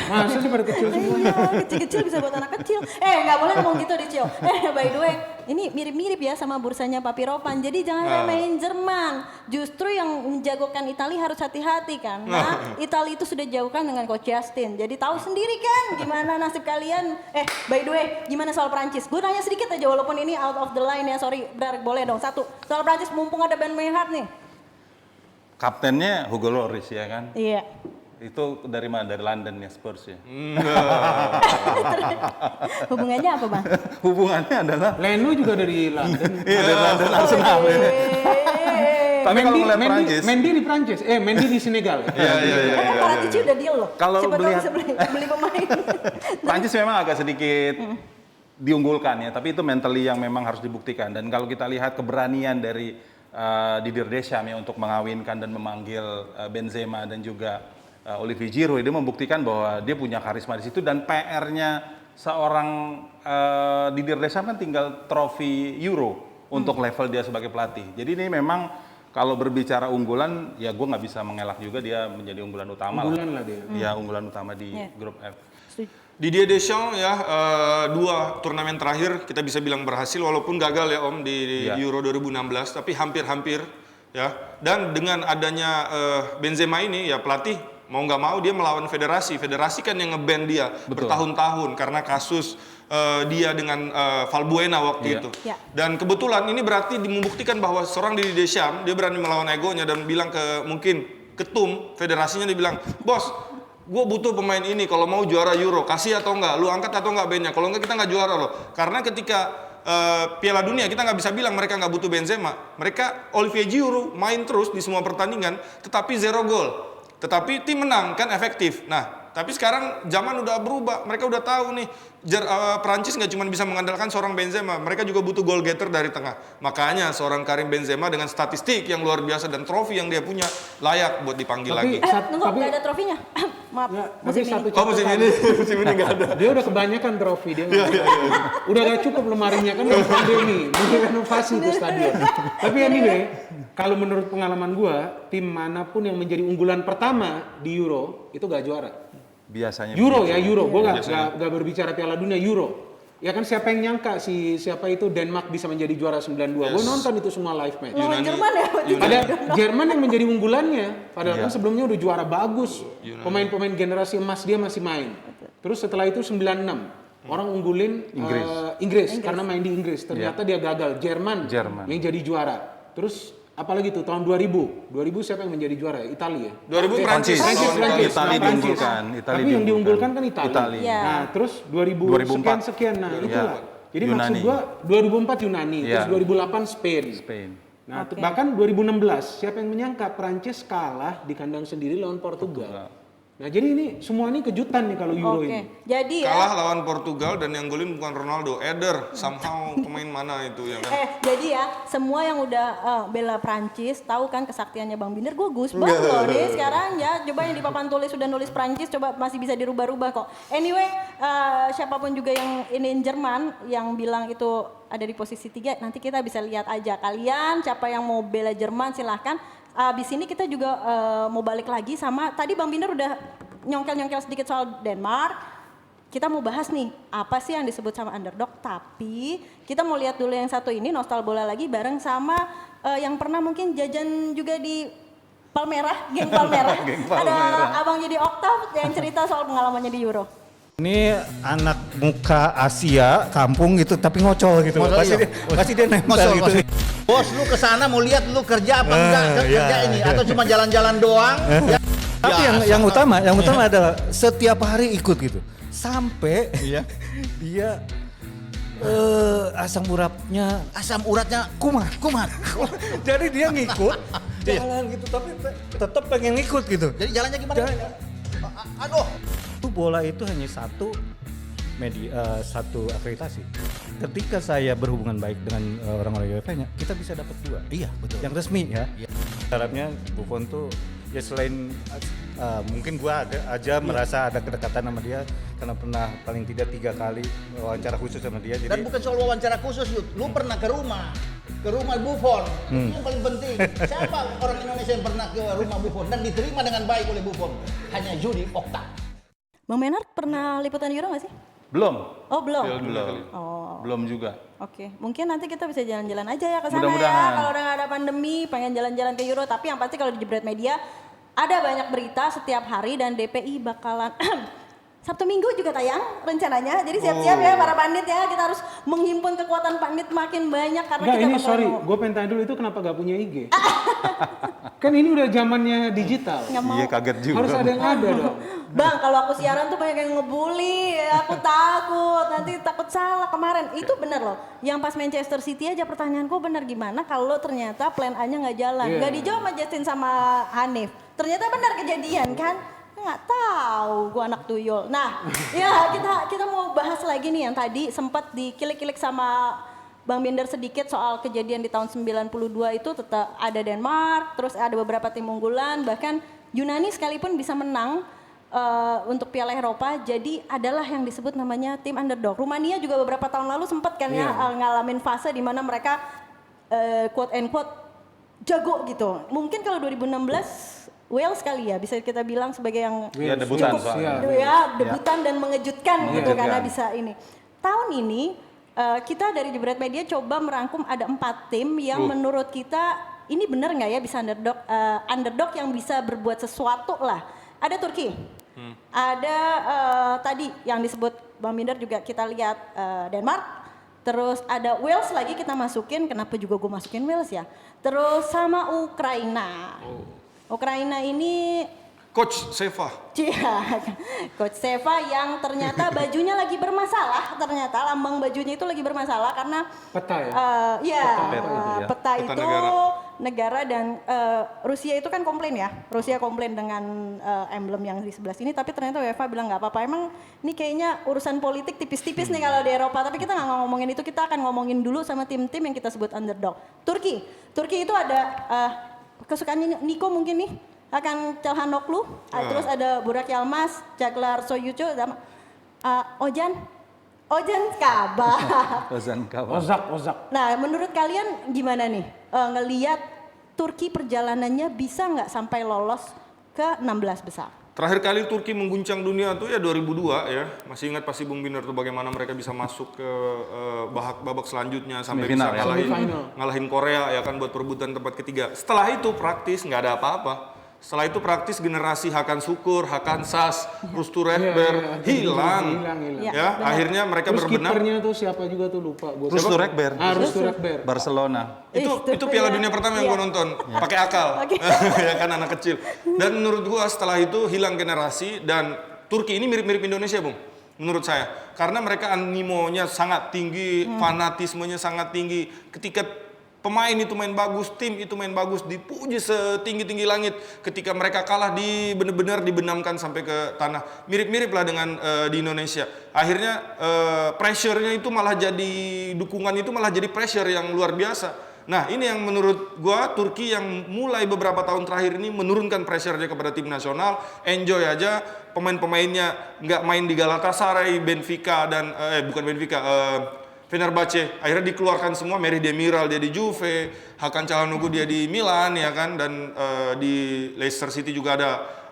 Masa sih pada kecil semua? Iya, kecil-kecil bisa buat anak kecil. Nggak boleh ngomong gitu deh, Cio. By the way, ini mirip-mirip ya sama bursanya Papi Ropan. Jadi jangan main Jerman. Justru yang menjagokan Italia harus hati-hati kan. Nah, Italia itu sudah jauhkan dengan Coach Justin. Jadi tahu sendiri kan gimana nasib kalian. By the way, gimana soal Prancis? Gue nanya sedikit aja walaupun ini out of the line ya. Sorry, Dar, boleh dong. Satu, soal Prancis mumpung ada Ben Mehmet nih. Kaptennya Hugo Lloris ya kan? Iya. Itu dari mana? Dari London ya Spurs ya? Hubungannya apa, Bang? Hubungannya adalah Leno juga dari London. iya dari London Arsenal. Tapi kalau ngeliat Prancis, Mendy di Prancis, Mendy di Senegal. iya. Perancis udah deal loh. Kalau Siapa tahu melihat- bisa beli pemain. Prancis memang agak sedikit diunggulkan ya, tapi itu mentally yang memang harus dibuktikan. Dan kalau kita lihat keberanian dari Didier Deschamps ya untuk mengawinkan dan memanggil Benzema dan juga Olivier Giroud, dia membuktikan bahwa dia punya karisma di situ, dan PR-nya seorang Didier Deschamps kan tinggal trofi Euro untuk level dia sebagai pelatih. Jadi ini memang kalau berbicara unggulan, ya gue nggak bisa mengelak juga dia menjadi unggulan utama. Unggulan lah dia. Ya unggulan utama di grup F. Didier Deschamps ya 2 turnamen terakhir kita bisa bilang berhasil walaupun gagal ya Om di Euro 2016, tapi hampir-hampir ya. Dan dengan adanya Benzema ini ya pelatih mau nggak mau dia melawan federasi kan yang nge-ban dia bertahun-tahun karena kasus dia dengan Valbuena waktu itu. Dan kebetulan ini berarti membuktikan bahwa seorang Didier Deschamps dia berani melawan egonya dan bilang ke mungkin ketum federasinya, dia bilang, "Bos, gue butuh pemain ini kalau mau juara Euro, kasih atau enggak, lu angkat atau enggak bandnya, kalau enggak kita enggak juara loh." Karena ketika Piala Dunia kita nggak bisa bilang mereka nggak butuh Benzema, mereka Olivier Giroud main terus di semua pertandingan tetapi 0 gol, tetapi tim menang kan efektif. Nah tapi sekarang zaman udah berubah, mereka udah tahu nih Prancis nggak cuma bisa mengandalkan seorang Benzema, mereka juga butuh goal getter dari tengah. Makanya seorang Karim Benzema dengan statistik yang luar biasa dan trofi yang dia punya layak buat dipanggil lagi. Tunggu, nggak ada trofinya. Maaf, Tapi satu Musim ini nggak ada. Dia udah kebanyakan trofi dia. Udah gak cukup lemarinya kan udah pandemi, mungkin renovasi tuh stadion. Tapi anyway, kalau menurut pengalaman gua, tim manapun yang menjadi unggulan pertama di Euro itu gak juara. Biasanya Euro ya, Euro. Gue gak berbicara Piala Dunia, Euro. Ya kan siapa yang nyangka siapa itu Denmark bisa menjadi juara 92. Gue nonton itu semua live match. Jerman ya? Ada Jerman yang menjadi unggulannya. Padahal kan sebelumnya udah juara bagus. Pemain-pemain generasi emas dia masih main. Terus setelah itu 96. Orang unggulin Inggris karena main di Inggris. Ternyata dia gagal. Jerman yang jadi juara. Terus apalagi tuh tahun 2000 siapa yang menjadi juara? Italia. 2000 Prancis. Italia diunggulkan. Tapi yang diunggulkan kan Italia. Nah, terus 2004 sekian. Nah, itulah. Jadi maksud gua 2004 Yunani, terus 2008 Spain. Nah, bahkan 2016 siapa yang menyangka Prancis kalah di kandang sendiri lawan Portugal. Nah, jadi ini semua ini kejutan nih kalau Euro ini. Jadi kalah lawan Portugal dan yang golin bukan Ronaldo, Eder, somehow pemain mana itu ya kan. Jadi ya, semua yang udah bela Prancis tahu kan kesaktiannya Bang Binder. Gue goosebumps loh nih sekarang ya. Coba yang di papan tulis sudah nulis Prancis, coba masih bisa dirubah-rubah kok. Anyway, siapapun juga yang ini Jerman yang bilang itu ada di posisi 3, nanti kita bisa lihat aja kalian siapa yang mau bela Jerman silahkan. Abis ini kita juga mau balik lagi sama, tadi Bang Binder udah nyongkel-nyongkel sedikit soal Denmark. Kita mau bahas nih, apa sih yang disebut sama underdog, tapi kita mau lihat dulu yang satu ini, nostal bola lagi bareng sama yang pernah mungkin jajan juga di Palmerah, geng Palmerah. Ada Abang jadi Oktav yang cerita soal pengalamannya di Euro. Ini anak muka Asia, kampung gitu, tapi ngocol gitu. Pasti dia nempel gitu. Bos, lu kesana mau lihat lu kerja apa enggak kerja ini atau cuma jalan-jalan doang? Tapi yang utama adalah setiap hari ikut gitu. Sampai dia Asam uratnya Asam uratnya kumat. Jadi dia ngikut Iya. jalan gitu, tapi tetap pengen ngikut gitu. Jadi jalannya gimana? Jalan. Aduh. Itu bola itu hanya satu satu akreditasi. Ketika saya berhubungan baik dengan orang-orang UEFA-nya, kita bisa dapat 2. Iya, betul. Yang resmi ya. Iya. Harapnya Buffon tuh ya selain mungkin gua aja merasa ada kedekatan sama dia karena pernah paling tidak 3 kali wawancara khusus sama dia. Dan bukan soal wawancara khusus, Yud. Lu pernah ke rumah Buffon. Itu yang paling penting. Siapa orang Indonesia yang pernah ke rumah Buffon dan diterima dengan baik oleh Buffon? Hanya Yudi Okta. Bang Menard pernah liputan Euro nggak sih? Belum. Oh belum. Belum. Belum juga. Oke, mungkin nanti kita bisa jalan-jalan aja ya ke sana ya. Mudah-mudahan. Kalau udah nggak ada pandemi, pengen jalan-jalan ke Euro. Tapi yang pasti kalau di Jebret Media ada banyak berita setiap hari dan DPI bakalan Sabtu Minggu juga tayang rencananya. Jadi siap-siap ya para pandit ya. Kita harus menghimpun kekuatan pandit makin banyak karena Enggak, kita ini bakalan sorry, mau- gue pengen tanya dulu itu kenapa gak punya IG? Kan ini udah zamannya digital. Nggak mau. Iya kaget juga. Harus ada yang ada dong. Bang, kalau aku siaran tuh banyak yang ngebully, aku takut, nanti takut salah kemarin. Itu benar loh, yang pas Manchester City aja pertanyaanku benar gimana kalau ternyata plan A-nya nggak jalan. Iya. Nggak dijawab sama Justin sama Hanif. Ternyata benar kejadian kan? Nggak tahu, gua anak tuyul. Nah, ya kita mau bahas lagi nih yang tadi sempat dikilik-kilik sama Bang Binder sedikit soal kejadian di tahun 92 itu tetap ada Denmark, terus ada beberapa tim unggulan, bahkan Yunani sekalipun bisa menang untuk Piala Eropa, jadi adalah yang disebut namanya tim underdog. Rumania juga beberapa tahun lalu sempat kan ya ngalamin fase di mana mereka quote and quote jago gitu. Mungkin kalau 2016 Wales kali ya bisa kita bilang sebagai yang Iya, debutan cukup soalnya. ya debutan dan mengejutkan gitu Mengejutkan. karena bisa ini. Tahun ini kita dari Jebret Media coba merangkum ada 4 tim yang menurut kita ini benar nggak ya bisa underdog yang bisa berbuat sesuatu lah. Ada Turki, ada tadi yang disebut Bang Binder juga kita lihat Denmark, terus ada Wales lagi kita masukin, kenapa juga gue masukin Wales ya? Terus sama Ukraina. Ukraina ini Coach Seva. Coach Seva yang ternyata bajunya lagi bermasalah, ternyata lambang bajunya itu lagi bermasalah karena Peta ya? Peta itu negara. negara dan Rusia itu kan komplain ya, Rusia komplain dengan emblem yang di sebelah sini, tapi ternyata UEFA bilang nggak apa-apa. Emang ini kayaknya urusan politik tipis-tipis nih kalau di Eropa, tapi kita nggak ngomongin itu, kita akan ngomongin dulu sama tim-tim yang kita sebut underdog. Turki itu ada kesukaannya Niko mungkin nih, akan Çalhanoğlu, terus ada Burak Yılmaz, Caglar Soyuncu, Ojan Kabak. Ozak. Nah, menurut kalian gimana nih ngelihat Turki perjalanannya bisa nggak sampai lolos ke 16 besar? Terakhir kali Turki mengguncang dunia tuh ya 2002 ya. Masih ingat pasti Bung Binder tuh bagaimana mereka bisa masuk ke babak selanjutnya sampai Semifinal, bisa ya? ngalahin Korea ya kan buat perebutan tempat ketiga. Setelah itu praktis nggak ada apa-apa. Setelah itu praktis generasi Hakan Şükür, Hakan Şaş, Rustu Redber hilang. Ya, akhirnya mereka Terus berbenah. kipernya tuh siapa juga tuh lupa gue. Rustu Rekber. Rustu Rekber. Barcelona. Itu Piala Dunia pertama yang gue nonton pakai akal ya kan anak kecil. Dan menurut gue setelah itu hilang generasi dan Turki ini mirip-mirip Indonesia Bung menurut saya karena mereka animonya sangat tinggi, fanatismenya sangat tinggi. Ketika pemain itu main bagus, tim itu main bagus, dipuji setinggi-tinggi langit. Ketika mereka kalah benar-benar dibenamkan sampai ke tanah. Mirip-mirip lah dengan di Indonesia. Akhirnya pressure-nya itu malah jadi dukungan itu malah jadi pressure yang luar biasa. Nah ini yang menurut gua Turki yang mulai beberapa tahun terakhir ini menurunkan pressure-nya kepada tim nasional. Enjoy aja, pemain-pemainnya nggak main di Galatasaray, Benfica dan bukan Benfica, Fenerbahce. Akhirnya dikeluarkan semua, Merih Demiral dia di Juve, Hakan Çalhanoğlu dia di Milan ya kan, dan di Leicester City juga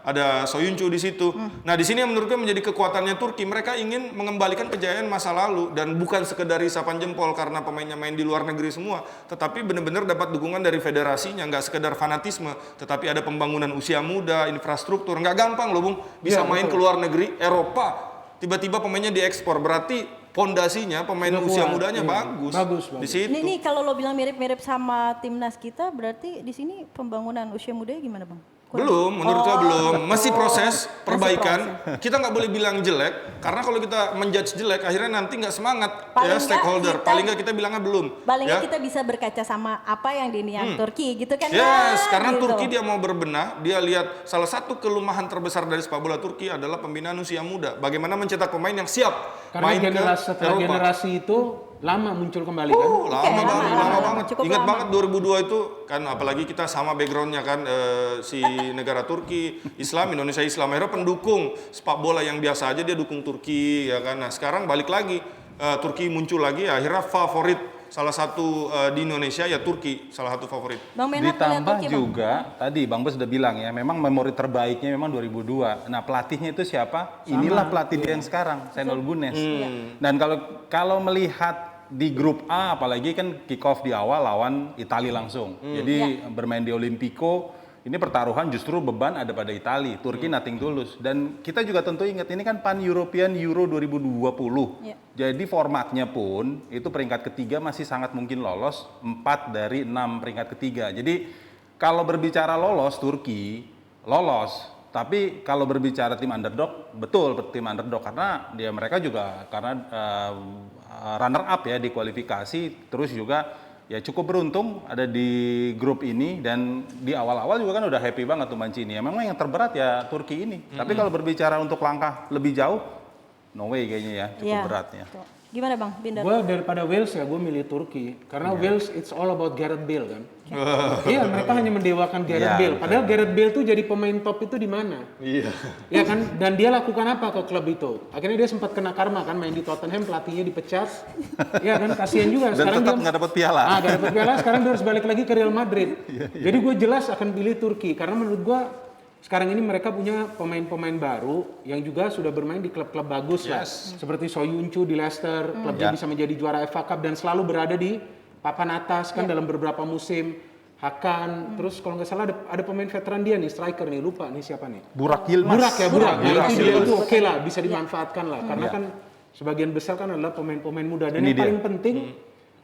ada Soyuncu di situ. Nah di sini yang menurut gue menjadi kekuatannya Turki, mereka ingin mengembalikan kejayaan masa lalu dan bukan sekedar isapan jempol karena pemainnya main di luar negeri semua, tetapi benar-benar dapat dukungan dari federasinya, nggak sekedar fanatisme, tetapi ada pembangunan usia muda, infrastruktur. Nggak gampang loh Bung, bisa main ke luar negeri, Eropa, tiba-tiba pemainnya diekspor, berarti pondasinya pemain usia mudanya bagus. Di situ. Ini kalau lo bilang mirip-mirip sama timnas kita, berarti di sini pembangunan usia mudanya gimana Bang? Belum, menurut saya belum. Masih proses perbaikan. Kita nggak boleh bilang jelek, karena kalau kita menjudge jelek, akhirnya nanti nggak semangat ya stakeholder. Paling nggak kita bilangnya belum. Paling nggak ya. kita bisa berkaca sama apa yang diniat Turki gitu kan? Yes, karena gitu. Turki dia mau berbenah, dia lihat salah satu kelemahan terbesar dari sepak bola Turki adalah pembinaan usia muda. Bagaimana mencetak pemain yang siap Karena main generasi ke setelah Eropa. generasi itu lama muncul kembali kan? Lama banget. Cukup Ingat lama. banget 2002 itu kan, apalagi kita sama backgroundnya kan, si negara Turki, Islam, Indonesia Islam. Akhirnya pendukung sepak bola yang biasa aja dia dukung Turki ya kan. Nah sekarang balik lagi, Turki muncul lagi, akhirnya favorit salah satu di Indonesia ya Turki, salah satu favorit. Bang Benhard Ditambah Turki, Bang. juga tadi Bang Bos sudah bilang ya, memang memori terbaiknya memang 2002. Nah pelatihnya itu siapa? Inilah pelatih dia yang sekarang, Şenol Güneş. Dan kalau melihat di grup A, apalagi kan kick off di awal lawan Italia langsung. Jadi bermain di Olimpico, ini pertaruhan justru beban ada pada Italia. Turki nothing tulus. Dan kita juga tentu ingat ini kan Pan European Euro 2020. Jadi formatnya pun itu peringkat ketiga masih sangat mungkin lolos, 4 dari 6 peringkat ketiga. Jadi kalau berbicara lolos Turki lolos. Tapi kalau berbicara tim underdog, betul tim underdog karena dia mereka juga karena runner up ya di kualifikasi, terus juga ya cukup beruntung ada di grup ini dan di awal-awal juga kan udah happy banget tuh Mancini. Ya memang yang terberat ya Turki ini. Tapi kalau berbicara untuk langkah lebih jauh, no way kayaknya ya, cukup beratnya. Gimana Bang Binder? Gue daripada Wales ya gue milih Turki karena Wales it's all about Gareth Bale kan. Iya mereka hanya mendewakan Gareth Bale. Padahal Gareth Bale tuh jadi pemain top itu di mana? Iya. Ya kan dan dia lakukan apa ke klub itu? Akhirnya dia sempat kena karma kan main di Tottenham pelatihnya dipecat. Iya kan kasihan juga. Dan Sekarang tetap dia nggak dapat piala. Nggak dapat piala. Sekarang dia harus balik lagi ke Real Madrid. Jadi gue jelas akan pilih Turki karena menurut gue sekarang ini mereka punya pemain-pemain baru yang juga sudah bermain di klub-klub bagus lah. Seperti Soyuncu di Leicester, klubnya bisa menjadi juara FA Cup dan selalu berada di papan atas kan dalam beberapa musim. Hakan, terus kalau nggak salah ada pemain veteran dia nih, striker nih, lupa nih siapa nih. Burak Yilmaz. Burak. Nah, itu dia Yilmaz. itu oke lah, bisa dimanfaatkan lah. Karena kan sebagian besar kan adalah pemain-pemain muda. Dan yang paling penting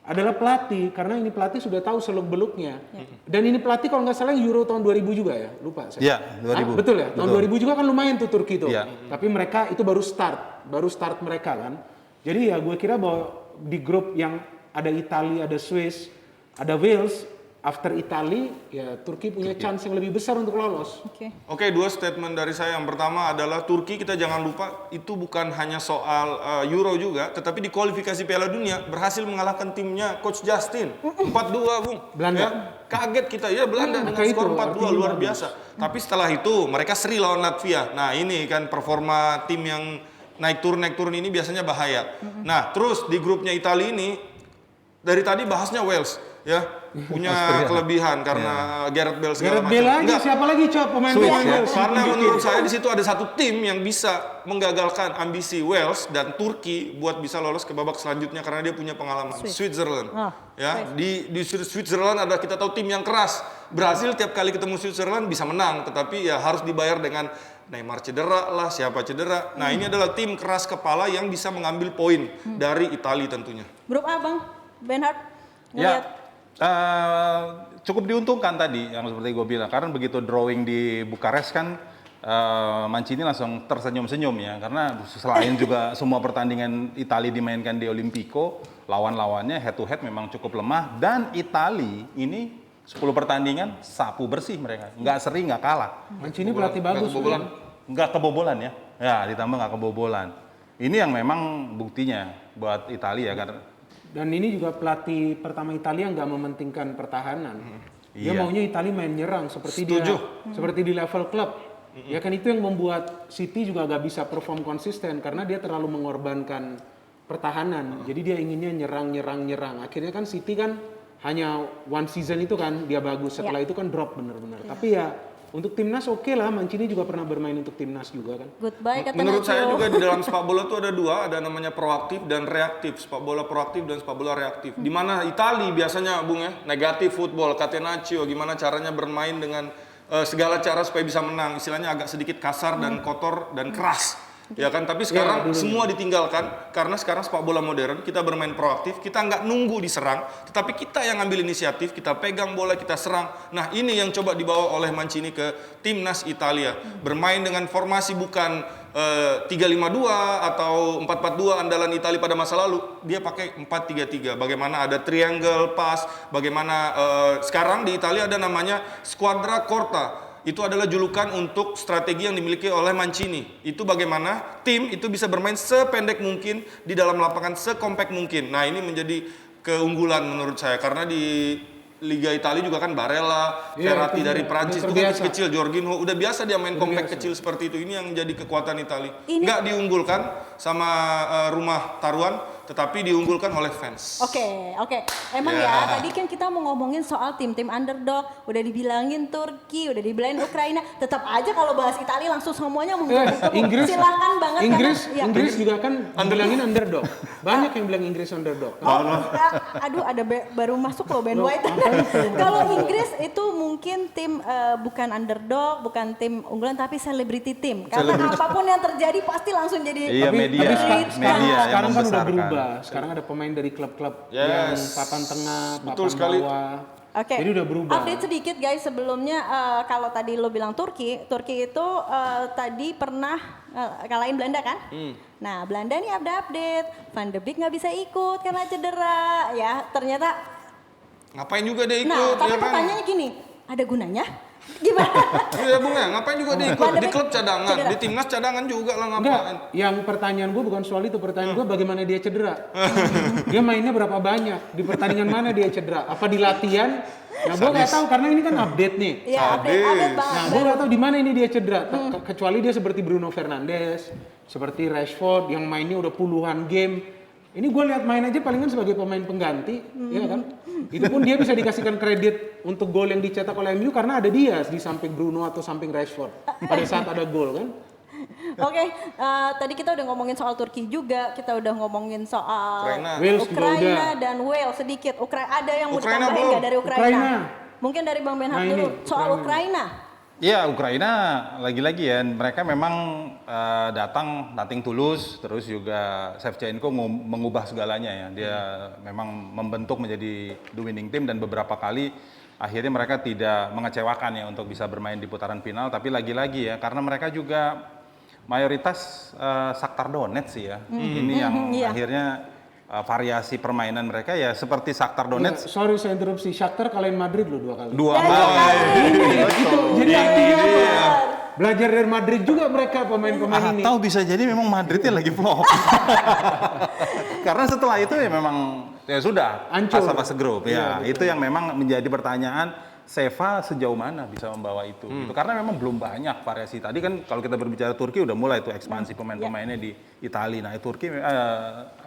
adalah pelatih, karena ini pelatih sudah tahu seluk-beluknya. Dan ini pelatih kalau nggak salah Euro tahun 2000 juga ya, lupa saya. Iya, 2000. Betul ya, tahun 2000 juga kan lumayan tuh Turki tuh. Tapi mereka itu baru start mereka kan. Jadi ya gue kira bahwa di grup yang ada Italia, ada Swiss, ada Wales, after Italia ya Turki punya chance yang lebih besar untuk lolos. Oke, dua statement dari saya. Yang pertama adalah Turki, kita jangan lupa itu bukan hanya soal Euro juga, tetapi di kualifikasi Piala Dunia berhasil mengalahkan timnya Coach Justin 4-2, Bung. Belanda. Ya, kaget kita ya Belanda dengan skor 4-2 luar biasa. Tapi setelah itu mereka seri lawan Latvia. Nah, ini kan performa tim yang naik turun ini biasanya bahaya. Nah, terus di grupnya Italia ini dari tadi bahasnya Wales ya. Punya kelebihan karena Gareth Bale segala macam. Gareth Bale aja, siapa lagi pemain Wales? Karena menurut saya di situ ada satu tim yang bisa menggagalkan ambisi Wales dan Turki buat bisa lolos ke babak selanjutnya karena dia punya pengalaman. Switzerland. Ya, di Switzerland ada kita tahu tim yang keras. Brazil tiap kali ketemu Switzerland bisa menang, tetapi ya harus dibayar dengan Neymar cedera lah, siapa cedera. Nah, ini adalah tim keras kepala yang bisa mengambil poin dari Italia tentunya. Grup A Bang Benhard. Ya. Cukup diuntungkan tadi yang seperti gue bilang karena begitu drawing di Bukares kan Mancini langsung tersenyum-senyum ya karena selain juga semua pertandingan Italia dimainkan di Olimpico, lawan-lawannya head to head memang cukup lemah dan Italia ini 10 pertandingan sapu bersih mereka, nggak seri nggak kalah. Mancini pelatih bagus, nggak kebobolan ya, ditambah nggak kebobolan. Ini yang memang buktinya buat Italia ya karena. Dan ini juga pelatih pertama Italia nggak mementingkan pertahanan. Dia maunya Italia main nyerang seperti seperti di level klub. Ya kan itu yang membuat City juga nggak bisa perform konsisten karena dia terlalu mengorbankan pertahanan. Jadi dia inginnya nyerang. Akhirnya kan City kan hanya one season itu kan dia bagus. Setelah itu kan drop bener-bener. Tapi ya untuk timnas oke lah, Mancini juga pernah bermain untuk timnas juga kan. Goodbye kata Menurut Nacho. saya juga di dalam sepak bola itu ada dua, ada namanya proaktif dan reaktif. Sepak bola proaktif dan sepak bola reaktif. Di mana Italia biasanya Bung ya, negatif football, catenaccio, gimana caranya bermain dengan segala cara supaya bisa menang. Istilahnya agak sedikit kasar dan kotor dan keras. Ya kan, tapi sekarang semua ditinggalkan karena sekarang sepak bola modern, kita bermain proaktif, kita nggak nunggu diserang, tetapi kita yang ngambil inisiatif, kita pegang bola, kita serang. Nah, ini yang coba dibawa oleh Mancini ke timnas Italia. Bermain dengan formasi bukan 3-5-2 atau 4-4-2 andalan Italia pada masa lalu, dia pakai 4-3-3. Bagaimana ada triangle pass, bagaimana sekarang di Italia ada namanya squadra corta. Itu adalah julukan untuk strategi yang dimiliki oleh Mancini. Itu bagaimana tim itu bisa bermain sependek mungkin di dalam lapangan, sekompak mungkin. Nah, ini menjadi keunggulan menurut saya karena di Liga Italia juga kan Barella, Verratti dari Prancis itu kan kecil, Jorginho udah biasa dia main kompak kecil seperti itu. Ini yang jadi kekuatan Italia. Nggak diunggulkan sama rumah taruhan, tetapi diunggulkan oleh fans. Oke. Emang ya, tadi kan kita mau ngomongin soal tim-tim underdog, udah dibilangin Turki, udah dibilangin Ukraina, tetap aja kalau bahas Italia langsung semuanya menggunakan Inggris, silakan banget. Inggris juga kan bilangin underdog. Banyak yang bilang Inggris underdog. Aduh, ada baru masuk loh Ben White. Kalau Inggris itu mungkin tim bukan underdog, bukan tim unggulan, tapi celebrity team. Karena apapun yang terjadi pasti langsung jadi media sekarang kan udah berubah. kan. Sekarang ada pemain dari klub-klub yang papan tengah, papan bawah. Oke. Jadi udah berubah. Update sedikit guys sebelumnya kalau tadi lo bilang Turki itu tadi pernah kalahin Belanda kan? Nah Belanda nih ada update, Van de Beek nggak bisa ikut karena cedera ya. Ternyata ngapain juga dia ikut? Nah tapi ya kan? pertanyaannya gini, ada gunanya? Gimana? Iya Bung ya, ngapain juga dia ikut? Di klub cadangan, di timnas cadangan juga lah ngapain? Enggak, yang pertanyaan gue bukan soal itu, pertanyaan gue bagaimana dia cedera. Dia mainnya berapa banyak, di pertandingan mana dia cedera, apa di latihan? Nah gue gak tahu karena ini kan update nih. Iya update banget. Nah gue gak tahu di mana ini dia cedera, kecuali dia seperti Bruno Fernandes, seperti Rashford yang mainnya udah puluhan game. Ini gue lihat main aja palingan sebagai pemain pengganti, ya kan? Itu pun dia bisa dikasihkan kredit untuk gol yang dicetak oleh MU karena ada dia di samping Bruno atau samping Rashford pada saat ada gol kan? Oke, tadi kita udah ngomongin soal Turki juga, kita udah ngomongin soal Ukraina dan Wales sedikit. Ada yang mau Ukraina ditambahin nggak dari Ukraina? Ukraina. Mungkin dari Bang Benhard dulu soal Ukraina. Ya Ukraina lagi-lagi ya mereka memang datang nothing tulus, terus juga Shevchenko mengubah segalanya ya. Dia memang membentuk menjadi the winning team dan beberapa kali akhirnya mereka tidak mengecewakan ya untuk bisa bermain di putaran final. Tapi lagi-lagi ya karena mereka juga mayoritas Shakhtar Donetsk sih ya. Ini yang akhirnya variasi permainan mereka ya seperti Shakhtar Donetsk. Ya, sorry saya interupsi, Shakhtar kalahin Madrid loh 2 kali. 2 kali. Jadi artinya apa? Belajar dari Madrid juga mereka pemain-pemain ini. Atau bisa jadi memang Madridnya lagi flop. Karena setelah itu ya memang ya sudah fase grup ya. Itu yang memang menjadi pertanyaan. Seva sejauh mana bisa membawa itu? Gitu. Karena memang belum banyak variasi. Tadi kan kalau kita berbicara Turki udah mulai tuh ekspansi pemain-pemainnya di Italia. Nah, Turki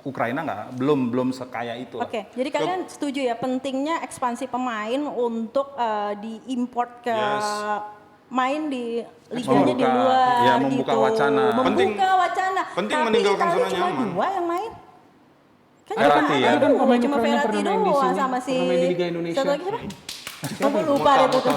Ukraina belum sekaya itu. Oke, jadi kalian setuju ya pentingnya ekspansi pemain untuk diimport ke main di liganya di luar ya, membuka gitu. wacana. Membuka wacana. Penting tapi meninggalkan Italia zona cuma nyaman. 2 yang main. Kan Verratti ya. Ada kan pemain cuma Ukraina Verratti pernah main di doang sini, sama si pernah main di Liga Indonesia. satu lagi siapa? Aku lupa deh tuh.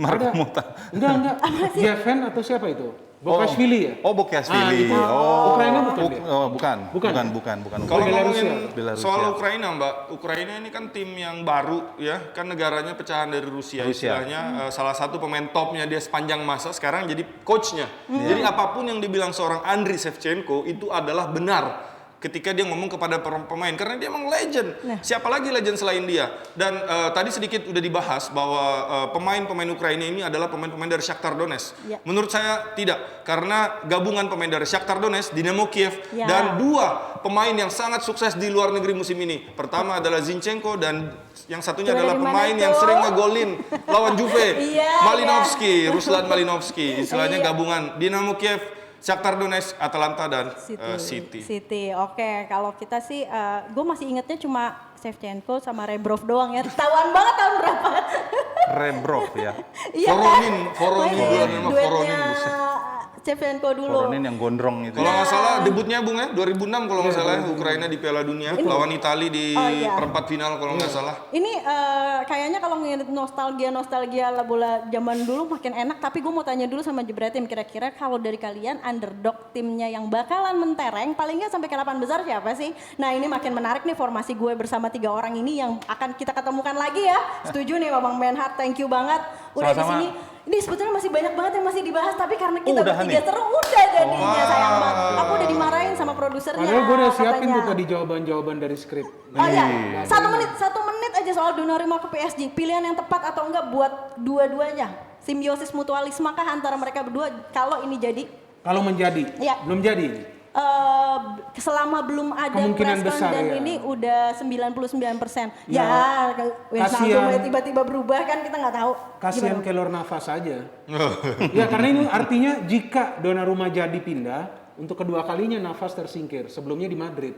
Marco Motta. Enggak. Geffen atau siapa itu? Bokashvili ya? Oh, Bokashvili. Ukraina bukan dia? Bukan. Kalau ngomongin Belarusia. soal Ukraina Mbak, Ukraina ini kan tim yang baru ya, kan negaranya pecahan dari Rusia. Istilahnya salah satu pemain topnya dia sepanjang masa sekarang jadi coachnya. Jadi apapun yang dibilang seorang Andriy Shevchenko itu adalah benar. Ketika dia ngomong kepada pemain karena dia emang legend. Siapa lagi legend selain dia? Dan tadi sedikit udah dibahas bahwa pemain-pemain Ukraina ini adalah pemain-pemain dari Shakhtar Donetsk. Menurut saya tidak, karena gabungan pemain dari Shakhtar Donetsk, Dinamo Kiev dan 2 pemain yang sangat sukses di luar negeri musim ini. Pertama adalah Zinchenko dan yang satunya adalah pemain yang sering ngegolin lawan Juve, Malinovsky, Ruslan Malinovsky. Istilahnya gabungan Dinamo Kiev, Shakhtar Donetsk, Atalanta dan City. Oke, kalau kita sih, gue masih ingetnya cuma Shevchenko sama Rebrov doang ya. Tawan banget tahun berapa? Rebrov ya. Voronin, buset. Shevchenko dulu. Voronin yang gondrong itu. Kalau nggak salah debutnya Bung ya 2006 kalau nggak salah Ukraina di Piala Dunia lawan Italia di perempat final kalau nggak salah. Ini kayaknya kalau nginget nostalgia bola zaman dulu makin enak. Tapi gue mau tanya dulu sama Jebratim, kira-kira kalau dari kalian underdog timnya yang bakalan mentereng paling nggak sampai ke 8 besar siapa sih? Nah ini makin menarik nih formasi gue bersama 3 orang ini yang akan kita ketemukan lagi ya. Setuju nih Bang Benhart, thank you banget udah di sini. Ini sebetulnya masih banyak banget yang masih dibahas, tapi karena kita bertiga seru udah jadinya sayang banget. Aku udah dimarahin sama produsernya. Padahal gue udah siapin tuh tadi jawaban-jawaban dari skrip. Oh iya, 1 menit aja soal Donnarumma ke PSG. Pilihan yang tepat atau enggak buat dua-duanya? Simbiosis mutualisme kah antara mereka berdua kalau ini jadi? Kalau menjadi? Iya. Belum jadi? Selama belum ada Kemungkinan press besar, dan ya. ini udah 99%. Ya, kasihan. tiba-tiba berubah kan kita nggak tahu. Kasihan Keylor Navas aja. Ya karena ini artinya jika Donnarumma jadi pindah, untuk kedua kalinya Navas tersingkir. Sebelumnya di Madrid.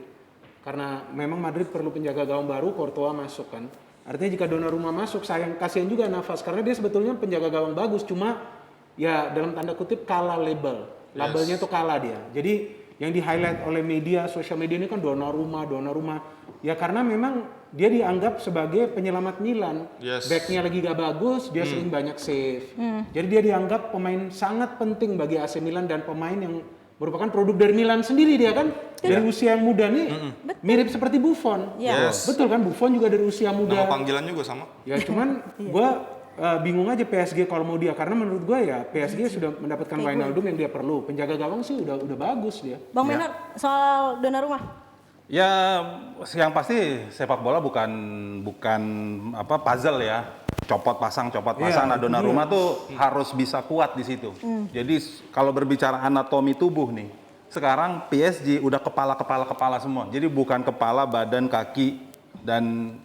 Karena memang Madrid perlu penjaga gawang baru, Courtois masuk kan. Artinya jika Donnarumma masuk, kasihan juga Navas. Karena dia sebetulnya penjaga gawang bagus, cuma ya dalam tanda kutip kalah label. Labelnya tuh kalah dia. Jadi yang di-highlight oleh media, sosial media ini kan Donnarumma. Ya karena memang dia dianggap sebagai penyelamat Milan. Backnya lagi gak bagus, dia sering banyak save. Jadi dia dianggap pemain sangat penting bagi AC Milan dan pemain yang merupakan produk dari Milan sendiri dia kan. Dari usia yang muda nih, mirip seperti Buffon. Betul kan, Buffon juga dari usia muda. Nama panggilan juga sama. Ya cuman gue bingung aja PSG kalau mau dia, karena menurut gue ya PSG sudah mendapatkan Wijnaldum yang dia perlu. Penjaga gawang sih udah bagus dia. Bang Benhart, soal Donnarumma. Ya yang pasti sepak bola bukan puzzle ya. Copot pasang. Nah Donnarumma tuh harus bisa kuat di situ. Jadi kalau berbicara anatomi tubuh nih, sekarang PSG udah kepala semua. Jadi bukan kepala, badan, kaki dan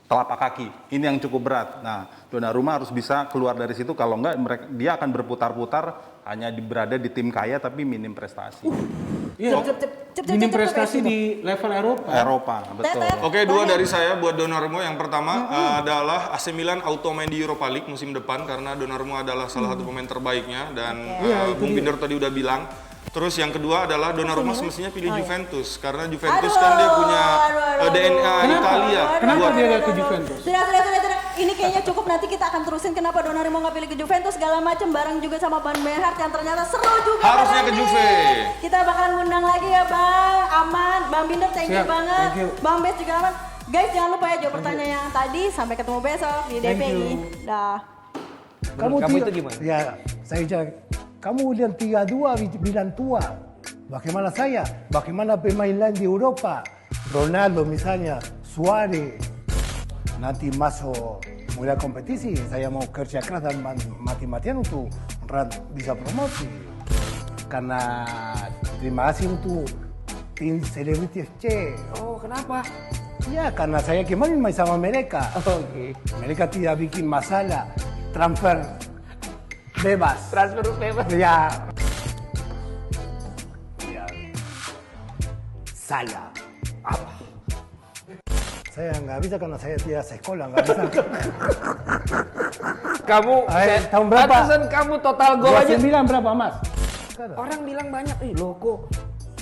telapak kaki. Ini yang cukup berat. Nah, Donnarumma harus bisa keluar dari situ. Kalau enggak, dia akan berputar-putar hanya berada di tim kaya tapi minim prestasi. Minim prestasi di level Eropa. Betul. Oke, 2 dari saya buat Donnarumma. Yang pertama adalah AC Milan auto main di Europa League musim depan karena Donnarumma adalah salah satu pemain terbaiknya dan Bung Binder tadi udah bilang. Terus yang kedua adalah Donnarumma semestinya pilih Juventus karena Juventus kan dia punya DNA Italia. Kenapa dia gak ke Juventus? Sudah. Ini kayaknya cukup, nanti kita akan terusin kenapa Donnarumma nggak pilih ke Juventus segala macam bareng juga sama Bang Benhart yang ternyata seru juga. Harusnya ke Juve. Kita bakalan ngundang lagi ya Bang, aman. Bang Binder thank you banget. Bang Bes juga aman. Guys jangan lupa ya jawab pertanyaan yang tadi. Sampai ketemu besok di DPI. Dah. Kamu itu gimana? Ya, saya jawab. Kamu lihat 3-2 bilang tua. Bagaimana saya? Bagaimana pemain lain di Eropa? Ronaldo misalnya, Suarez. Nanti masuk mulai kompetisi, saya mau kerja keras dan mati-matian untuk bisa promosi. Karena terima kasih untuk tim Celebrity FC. Oh, kenapa? Ya, karena saya kemarin main sama mereka. Mereka tidak bikin masalah. Transfer bebas. Ya. Saya. Apa? Saya nggak bisa karena saya tidak sekolah, nggak bisa. Kamu tahun berapa? Ratusan kamu total gol aja. 29 berapa Mas? Orang bilang banyak, loh kok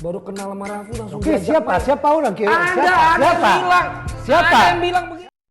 baru kenal sama Raffi langsung Oke, siapa orang? Ada yang bilang. Siapa? Ada yang bilang